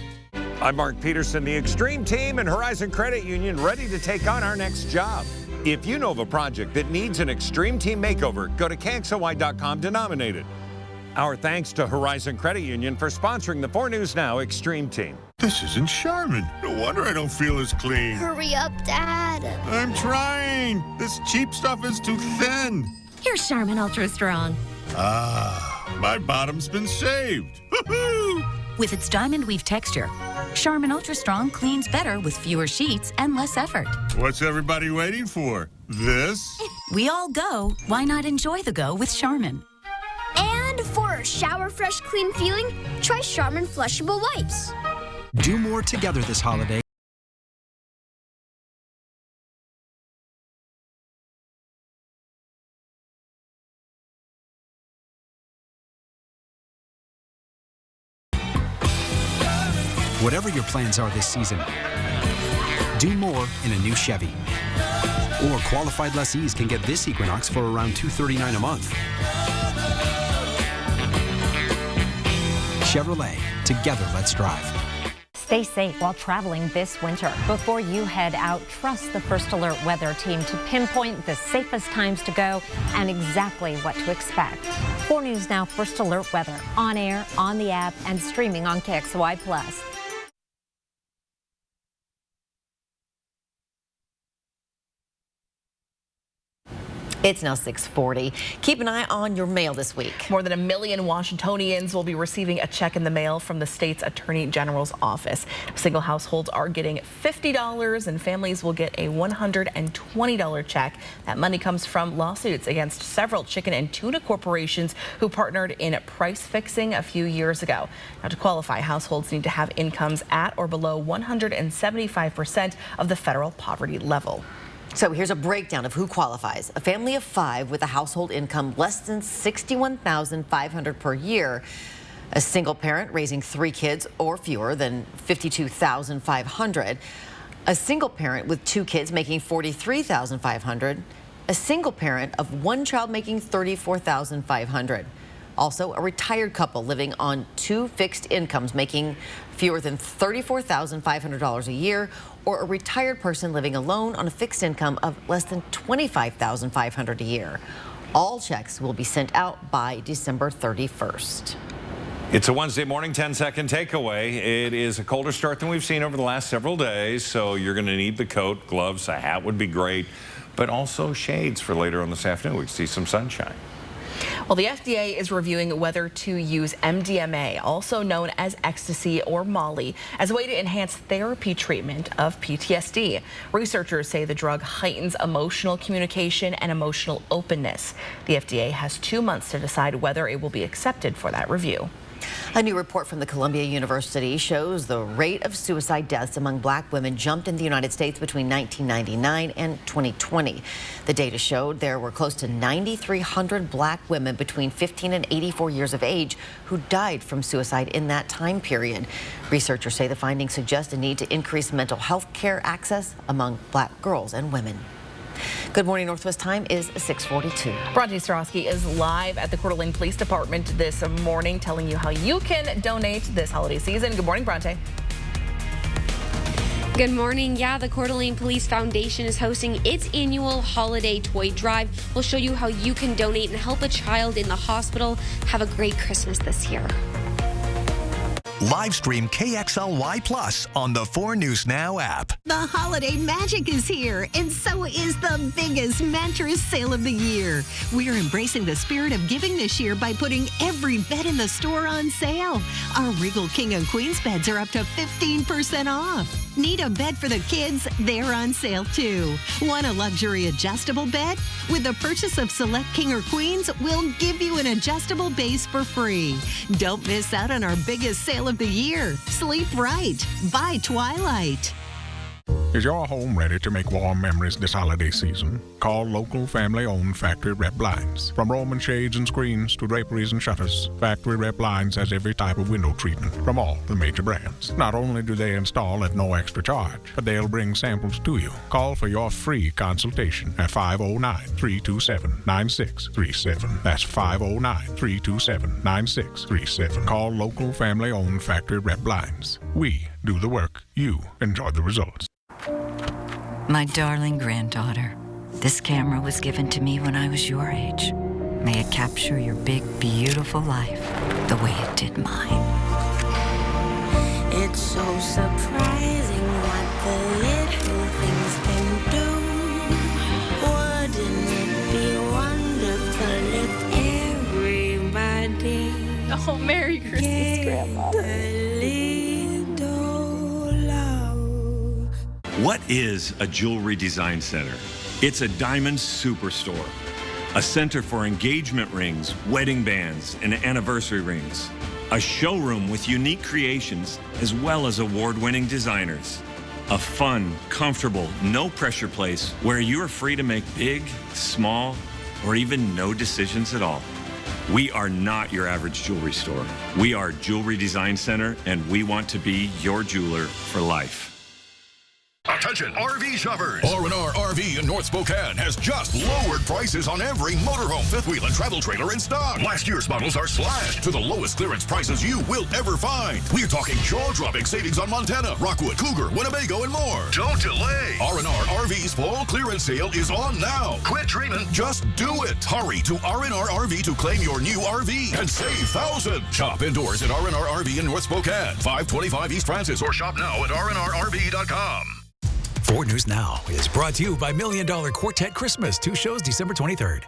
I'm Mark Peterson, the Extreme Team and Horizon Credit Union, ready to take on our next job. If you know of a project that needs an Extreme Team makeover, go to KXLY.com to nominate it. Our thanks to Horizon Credit Union for sponsoring the 4 News Now Extreme Team. This isn't Charmin. No wonder I don't feel as clean. Hurry up, Dad. I'm trying. This cheap stuff is too thin. Here's Charmin Ultra Strong. Ah, my bottom's been saved. With its diamond weave texture, Charmin Ultra Strong cleans better with fewer sheets and less effort. What's everybody waiting for? This? We all go. Why not enjoy the go with Charmin? And for a shower fresh clean feeling, try Charmin flushable wipes. Do more together this holiday. Whatever your plans are this season, do more in a new Chevy. Or qualified lessees can get this Equinox for around $239 a month. Chevrolet, together let's drive. Stay safe while traveling this winter. Before you head out, trust the First Alert weather team to pinpoint the safest times to go and exactly what to expect. 4 News Now First Alert weather on air, on the app, and streaming on KXLY+. It's now 6:40. Keep an eye on your mail this week. More than 1 million Washingtonians will be receiving a check in the mail from the state's Attorney General's office. Single households are getting $50 and families will get a $120 check. That money comes from lawsuits against several chicken and tuna corporations who partnered in price fixing a few years ago. Now, to qualify, households need to have incomes at or below 175% of the federal poverty level. So here's a breakdown of who qualifies. A family of 5 with a household income less than $61,500 per year. A single parent raising 3 kids or fewer than $52,500. A single parent with 2 kids making $43,500. A single parent of 1 child making $34,500. Also, a retired couple living on 2 fixed incomes making fewer than $34,500 a year, or a retired person living alone on a fixed income of less than $25,500 a year. All checks will be sent out by December 31st. It's a Wednesday morning 10-second takeaway. It is a colder start than we've seen over the last several days, so you're going to need the coat, gloves, a hat would be great, but also shades for later on this afternoon. We see some sunshine. Well, the FDA is reviewing whether to use MDMA, also known as ecstasy or Molly, as a way to enhance therapy treatment of PTSD. Researchers say the drug heightens emotional communication and emotional openness. The FDA has 2 months to decide whether it will be accepted for that review. A new report from the Columbia University shows the rate of suicide deaths among black women jumped in the United States between 1999 and 2020. The data showed there were close to 9,300 black women between 15 and 84 years of age who died from suicide in that time period. Researchers say the findings suggest a need to increase mental health care access among black girls and women. Good morning. Northwest time is 6:42. Bronte Starosky is live at the Coeur d'Alene Police Department this morning, telling you how you can donate this holiday season. Good morning, Bronte. Good morning. Yeah, the Coeur d'Alene Police Foundation is hosting its annual holiday toy drive. We'll show you how you can donate and help a child in the hospital have a great Christmas this year. Live stream KXLY Plus on the 4 News Now app. The holiday magic is here, and so is the biggest mattress sale of the year. We're embracing the spirit of giving this year by putting every bed in the store on sale. Our Regal King and Queens beds are up to 15% off. Need a bed for the kids? They're on sale too. Want a luxury adjustable bed? With the purchase of select King or Queens, we'll give you an adjustable base for free. Don't miss out on our biggest sale of the year. Sleep right. Buy Twilight. Is your home ready to make warm memories this holiday season? Call local family-owned Factory Rep Blinds. From Roman shades and screens to draperies and shutters, Factory Rep Blinds has every type of window treatment from all the major brands. Not only do they install at no extra charge, but they'll bring samples to you. Call for your free consultation at 509-327-9637. That's 509-327-9637. Call local family-owned Factory Rep Blinds. We do the work. You enjoy the results. My darling granddaughter, This camera was given to me when I was your age. May it capture your big, beautiful life the way it did mine. It's so surprising what the little things can do. Wouldn't it be wonderful if everybody... Oh, Merry Christmas, Grandma. What is a jewelry design center? It's a diamond superstore, a center for engagement rings, wedding bands, and anniversary rings, a showroom with unique creations as well as award-winning designers, a fun, comfortable, no-pressure place where you are free to make big, small, or even no decisions at all. We are not your average jewelry store. We are Jewelry Design Center, and we want to be your jeweler for life. Attention, RV shoppers! R&R RV in North Spokane has just lowered prices on every motorhome, fifth wheel, and travel trailer in stock. Last year's models are slashed to the lowest clearance prices you will ever find. We're talking jaw-dropping savings on Montana, Rockwood, Cougar, Winnebago, and more. Don't delay. R&R RV's fall clearance sale is on now. Quit dreaming. Just do it. Hurry to R&R RV to claim your new RV and save thousands. Shop indoors at R&R RV in North Spokane, 525 East Francis, or shop now at rnrrv.com. 4 News Now is brought to you by $1 Million Quartet Christmas. 2 shows December 23rd.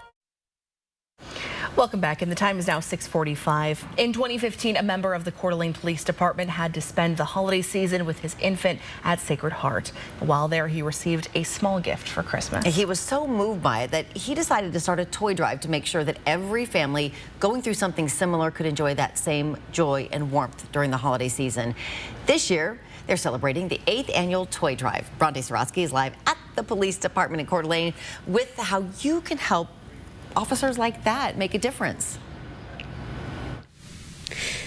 Welcome back, and the time is now 6:45. In 2015, a member of the Coeur d'Alene Police Department had to spend the holiday season with his infant at Sacred Heart. While there, he received a small gift for Christmas. He was so moved by it that he decided to start a toy drive to make sure that every family going through something similar could enjoy that same joy and warmth during the holiday season. This year, they're celebrating the 8th annual toy drive. Bronte Sorotsky is live at the police department in Coeur d'Alene with how you can help officers like that make a difference.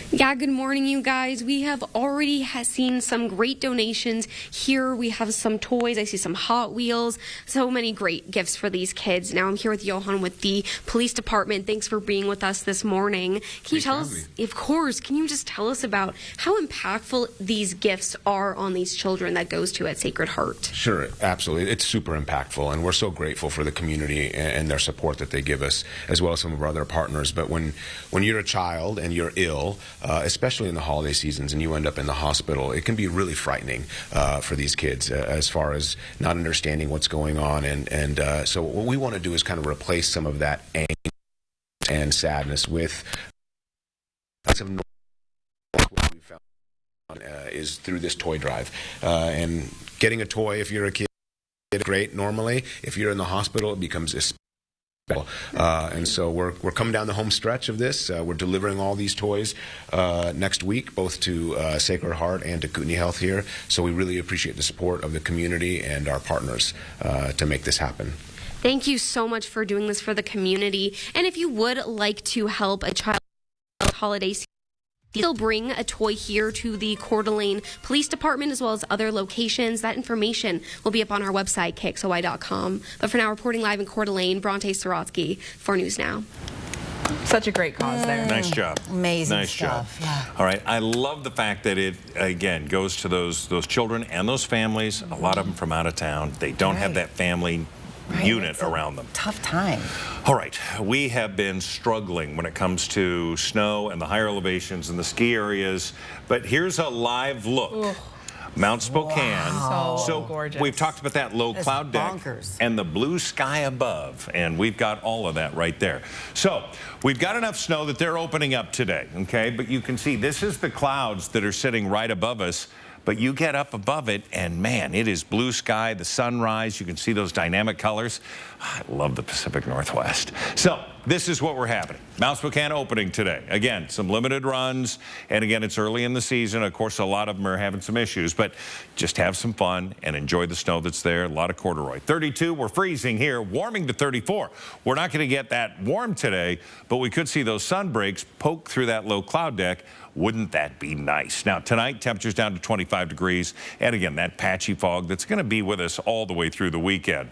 Yeah, good morning, you guys. We have already seen some great donations here. We have some toys. I see some Hot Wheels. So many great gifts for these kids. Now I'm here with Johan with the police department. Thanks for being with us this morning. Can you tell us, of course, can you just tell us about how impactful these gifts are on these children that goes to at Sacred Heart? Sure, absolutely. It's super impactful, and we're so grateful for the community and their support that they give us, as well as some of our other partners. But when you're a child and you're ill, especially in the holiday seasons, and you end up in the hospital, it can be really frightening for these kids as far as not understanding what's going on. And so what we want to do is kind of replace some of that angst and sadness with some what we found is through this toy drive. And getting a toy, if you're a kid, great normally. If you're in the hospital, it becomes and so we're coming down the home stretch of this. We're delivering all these toys next week, both to Sacred Heart and to Kootenai Health here. So we really appreciate the support of the community and our partners to make this happen. Thank you so much for doing this for the community. And if you would like to help a child holiday season, still bring a toy here to the Coeur d'Alene Police Department as well as other locations. That information will be up on our website, KXLY.com. But for now, reporting live in Coeur d'Alene, Bronte Sorotsky, 4 News Now. Such a great cause there. Nice job. Amazing nice stuff. job. Yeah. All right. I love the fact that it, again, goes to those children and those families, a lot of them from out of town. They don't have that family unit around them. Tough time. All right, we have been struggling when it comes to snow and the higher elevations and the ski areas, but here's a live look. Ooh. Mount Spokane. Wow. So gorgeous. We've talked about that low cloud deck and the blue sky above, and we've got all of that right there. So we've got enough snow that they're opening up today, okay? But you can see this is the clouds that are sitting right above us. But you get up above it, and man, it is blue sky, the sunrise. You can see those dynamic colors. I love the Pacific Northwest. So this is what we're having. Mount Spokane opening today. Again, some limited runs. And again, it's early in the season. Of course, a lot of them are having some issues. But just have some fun and enjoy the snow that's there. A lot of corduroy. 32, we're freezing here, warming to 34. We're not going to get that warm today, but we could see those sun breaks poke through that low cloud deck. Wouldn't that be nice? Now, tonight, temperatures down to 25 degrees. And again, that patchy fog that's going to be with us all the way through the weekend.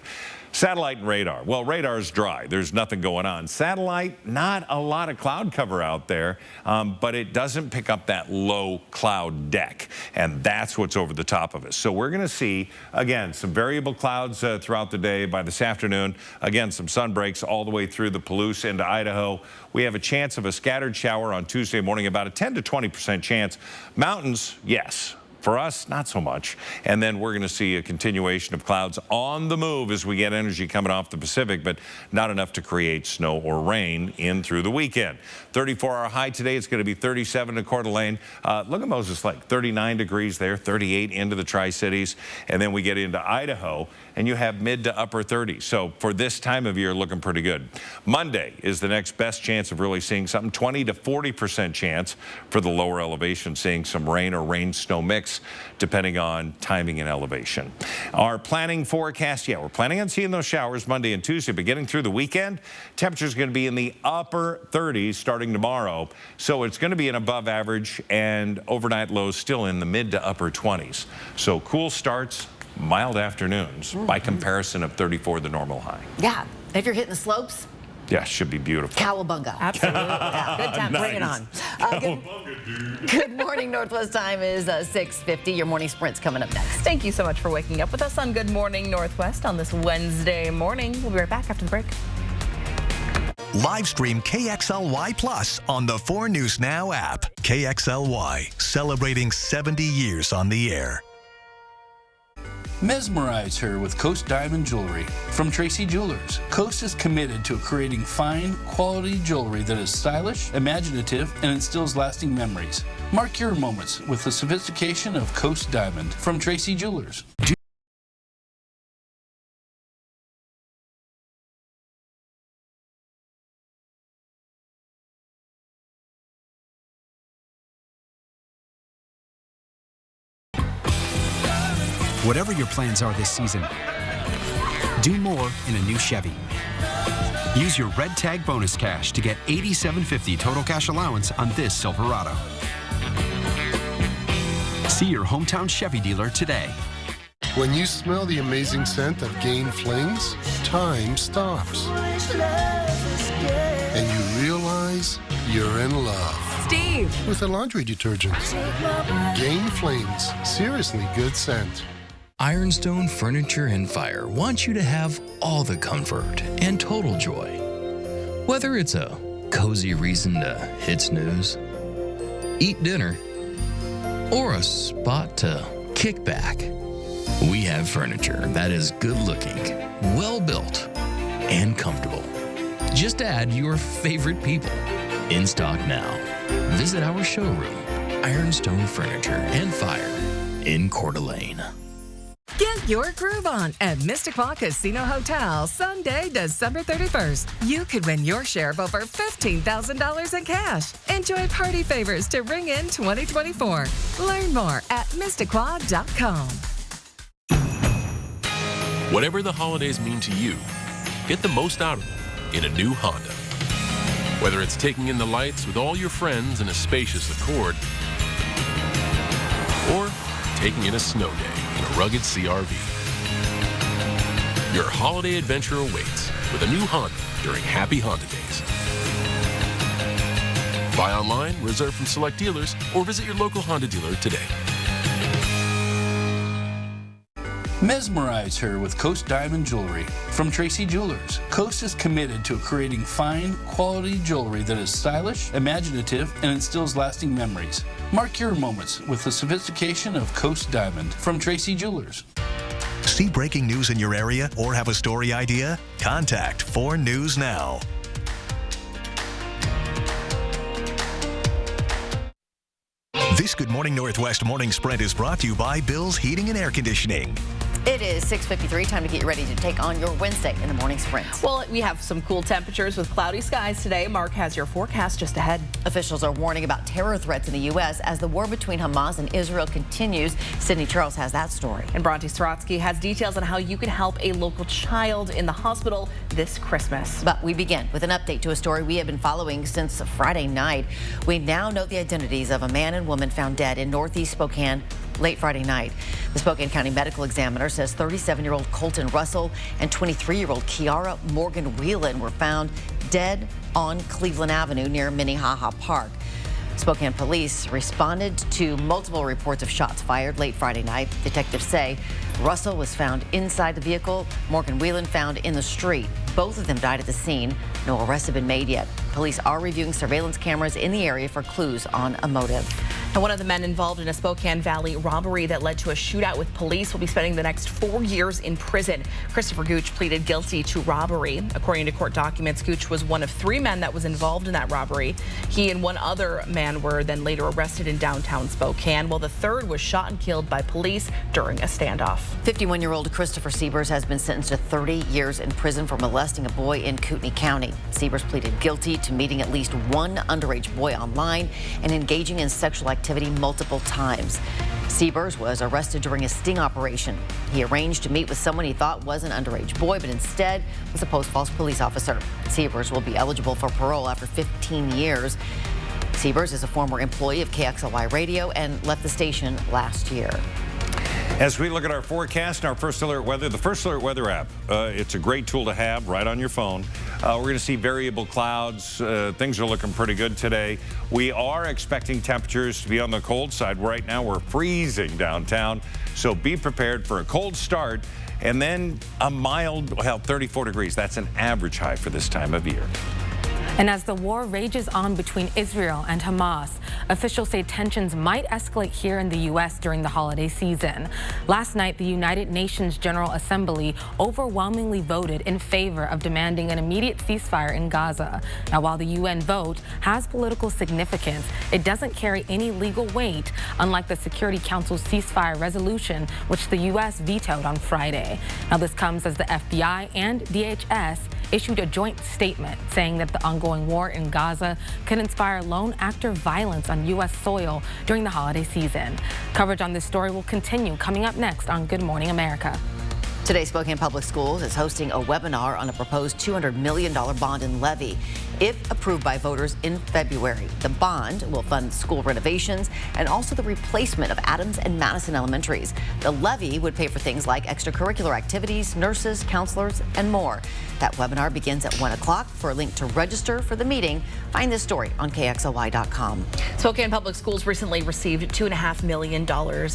Satellite and radar. Well, radar's dry. There's nothing going on. Satellite, not a lot of cloud cover out there, but it doesn't pick up that low cloud deck, and that's what's over the top of us. So we're going to see, again, some variable clouds throughout the day. By this afternoon, again, some sun breaks all the way through the Palouse into Idaho. We have a chance of a scattered shower on Tuesday morning, about a 10 to 20% chance. Mountains, yes. For us, not so much. And then we're going to see a continuation of clouds on the move as we get energy coming off the Pacific, but not enough to create snow or rain in through the weekend. 34-hour high today. It's going to be 37 in Coeur d'Alene. Look at Moses Lake, 39 degrees there, 38 into the Tri-Cities. And then we get into Idaho, and you have mid to upper 30s. So for this time of year, looking pretty good. Monday is the next best chance of really seeing something, 20 to 40% chance for the lower elevation, seeing some rain or rain-snow mix, depending on timing and elevation. Our planning forecast, yeah, we're planning on seeing those showers Monday and Tuesday, but getting through the weekend, temperature's going to be in the upper 30s starting tomorrow. So it's going to be an above average, and overnight lows still in the mid to upper 20s. So cool starts, mild afternoons, by comparison of 34, the normal high. Yeah, if you're hitting the slopes, yeah, should be beautiful. Cowabunga. Absolutely. Yeah, good time. Bring it on. Good morning. Northwest time is 6:50. Your morning sprint's coming up next. Thank you so much for waking up with us on Good Morning Northwest on this Wednesday morning. We'll be right back after the break. Live stream KXLY Plus on the 4 News Now app. KXLY, celebrating 70 years on the air. Mesmerize her with Coast Diamond Jewelry from Tracy Jewelers. Coast is committed to creating fine, quality jewelry that is stylish, imaginative, and instills lasting memories. Mark your moments with the sophistication of Coast Diamond from Tracy Jewelers. Whatever your plans are this season, do more in a new Chevy. Use your Red Tag bonus cash to get $87.50 total cash allowance on this Silverado. See your hometown Chevy dealer today. When you smell the amazing scent of Gain Flings, time stops. And you realize you're in love. Steve! With a laundry detergent. Gain Flings, seriously good scent. Ironstone Furniture and Fire wants you to have all the comfort and total joy. Whether it's a cozy reason to hit snooze, eat dinner, or a spot to kick back, we have furniture that is good looking, well built, and comfortable. Just add your favorite people. In stock now. Visit our showroom, Ironstone Furniture and Fire in Coeur d'Alene. Get your groove on at Mystic Casino Hotel Sunday, December 31st. You could win your share of over $15,000 in cash. Enjoy party favors to ring in 2024. Learn more at mysticquad.com. Whatever the holidays mean to you, get the most out of them in a new Honda. Whether it's taking in the lights with all your friends in a spacious Accord, or taking in a snow day in a rugged CRV. Your holiday adventure awaits with a new Honda during Happy Honda Days. Buy online, reserve from select dealers, or visit your local Honda dealer today. Mesmerize her with Coast Diamond Jewelry from Tracy Jewelers. Coast is committed to creating fine, quality jewelry that is stylish, imaginative, and instills lasting memories. Mark your moments with the sophistication of Coast Diamond from Tracy Jewelers. See breaking news in your area or have a story idea? Contact 4 News Now. This Good Morning Northwest Morning Sprint is brought to you by Bill's Heating and Air Conditioning. It is 6:53. Time to get you ready to take on your Wednesday in the morning sprint. Well, we have some cool temperatures with cloudy skies today. Mark has your forecast just ahead. Officials are warning about terror threats in the U.S. as the war between Hamas and Israel continues. Sydney Charles has that story. And Bronte Sorotsky has details on how you can help a local child in the hospital this Christmas. But we begin with an update to a story we have been following since Friday night. We now know the identities of a man and woman found dead in Northeast Spokane late Friday night. The Spokane County Medical Examiner says 37-year-old Colton Russell and 23-year-old Kiara Morgan Whelan were found dead on Cleveland Avenue near Minnehaha Park. Spokane police responded to multiple reports of shots fired late Friday night. Detectives say Russell was found inside the vehicle, Morgan Whelan found in the street. Both of them died at the scene. No arrests have been made yet. Police are reviewing surveillance cameras in the area for clues on a motive. And one of the men involved in a Spokane Valley robbery that led to a shootout with police will be spending the next 4 years in prison. Christopher Gooch pleaded guilty to robbery. According to court documents, Gooch was one of 3 men that was involved in that robbery. He and one other man were then later arrested in downtown Spokane, while the third was shot and killed by police during a standoff. 51-year-old Christopher Siebers has been sentenced to 30 years in prison for molesting a boy in Kootenai County. Siebers pleaded guilty to meeting at least one underage boy online and engaging in sexual activity multiple times. Siebers was arrested during a sting operation. He arranged to meet with someone he thought was an underage boy, but instead was a Post Falls police officer. Siebers will be eligible for parole after 15 years. Siebers is a former employee of KXLY Radio and left the station last year. As we look at our forecast and our First Alert Weather, the First Alert Weather app, it's a great tool to have right on your phone. We're going to see variable clouds. Things are looking pretty good today. We are expecting temperatures to be on the cold side. Right now, we're freezing downtown, so be prepared for a cold start and then a mild, well, 34 degrees. That's an average high for this time of year. And as the war rages on between Israel and Hamas, officials say tensions might escalate here in the U.S. during the holiday season. Last night, the United Nations General Assembly overwhelmingly voted in favor of demanding an immediate ceasefire in Gaza. Now, while the UN vote has political significance, it doesn't carry any legal weight, unlike the Security Council's ceasefire resolution, which the U.S. vetoed on Friday. Now, this comes as the FBI and DHS issued a joint statement saying that the ongoing war in Gaza could inspire lone actor violence on U.S. soil during the holiday season. Coverage on this story will continue coming up next on Good Morning America. Today, Spokane Public Schools is hosting a webinar on a proposed $200 million bond and levy. If approved by voters in February, the bond will fund school renovations and also the replacement of Adams and Madison elementaries. The levy would pay for things like extracurricular activities, nurses, counselors, and more. That webinar begins at 1 o'clock. For a link to register for the meeting, find this story on KXLY.com. Spokane Public Schools recently received $2.5 million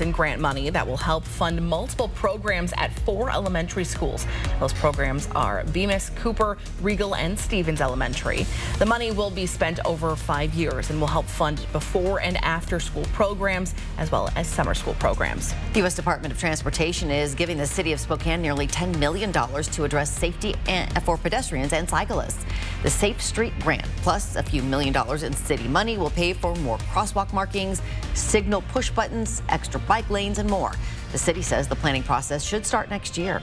in grant money that will help fund multiple programs at 4 elementary schools. Those programs are Bemis, Cooper, Regal, and Stevens Elementary. The money will be spent over 5 years and will help fund before and after school programs as well as summer school programs. The U.S. Department of Transportation is giving the city of Spokane nearly $10 million to address safety for pedestrians and cyclists. The Safe Street Grant, plus a few $1 million in city money, will pay for more crosswalk markings, signal push buttons, extra bike lanes, and more. The city says the planning process should start next year.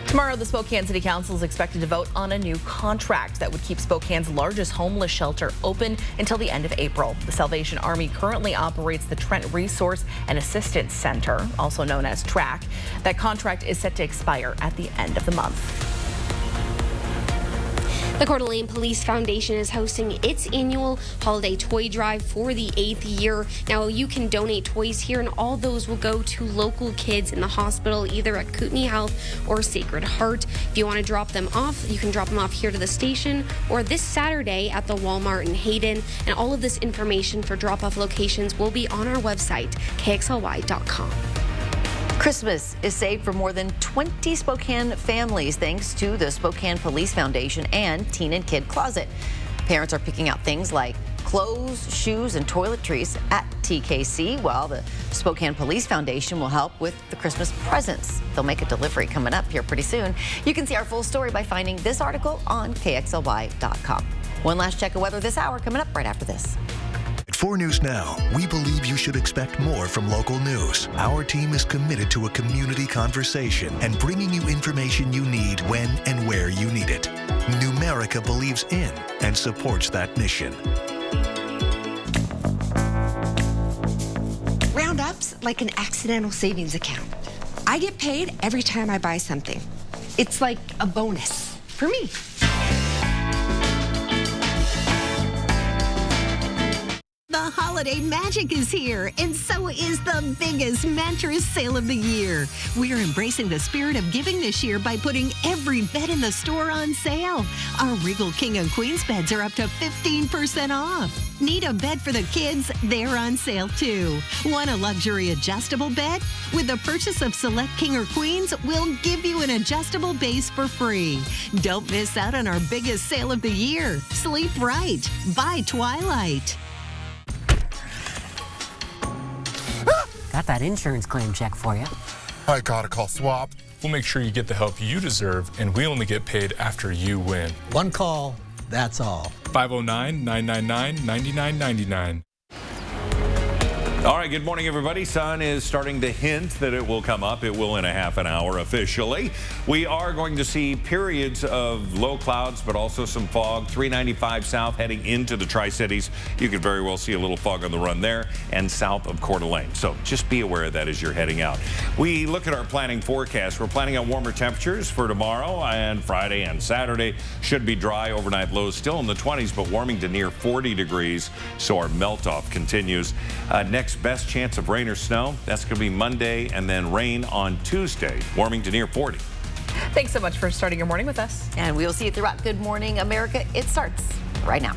Tomorrow, the Spokane City Council is expected to vote on a new contract that would keep Spokane's largest homeless shelter open until the end of April. The Salvation Army currently operates the Trent Resource and Assistance Center, also known as TRAC. That contract is set to expire at the end of the month. The Coeur d'Alene Police Foundation is hosting its annual holiday toy drive for the 8th year. Now, you can donate toys here, and all those will go to local kids in the hospital, either at Kootenai Health or Sacred Heart. If you want to drop them off, you can drop them off here to the station or this Saturday at the Walmart in Hayden. And all of this information for drop-off locations will be on our website, KXLY.com. Christmas is saved for more than 20 Spokane families thanks to the Spokane Police Foundation and Teen and Kid Closet. Parents are picking out things like clothes, shoes, and toiletries at TKC, while the Spokane Police Foundation will help with the Christmas presents. They'll make a delivery coming up here pretty soon. You can see our full story by finding this article on KXLY.com. One last check of weather this hour coming up right after this. At 4 News Now, we believe you should expect more from local news. Our team is committed to a community conversation and bringing you information you need when and where you need it. Numerica believes in and supports that mission. Roundup's like an accidental savings account. I get paid every time I buy something. It's like a bonus for me. The holiday magic is here, and so is the biggest mattress sale of the year. We're embracing the spirit of giving this year by putting every bed in the store on sale. Our Regal King and Queen's beds are up to 15% off. Need a bed for the kids? They're on sale too. Want a luxury adjustable bed? With the purchase of select King or Queens, we'll give you an adjustable base for free. Don't miss out on our biggest sale of the year. Sleep right. Buy Twilight. Got that insurance claim check for you. I gotta call Swap. We'll make sure you get the help you deserve, and we only get paid after you win. One call, that's all. 509-999-9999. All right, good morning, everybody. Sun is starting to hint that it will come up. It will in a half an hour officially. We are going to see periods of low clouds, but also some fog. 395 south heading into the Tri-Cities. You could very well see a little fog on the run there and south of Coeur d'Alene. So just be aware of that as you're heading out. We look at our planning forecast. We're planning on warmer temperatures for tomorrow and Friday and Saturday. Should be dry. Overnight lows still in the 20s, but warming to near 40 degrees. So our melt-off continues. Next best chance of rain or snow, that's going to be Monday, and then rain on Tuesday, warming to near 40. Thanks so much for starting your morning with us. And we'll see you throughout Good Morning America. It starts right now.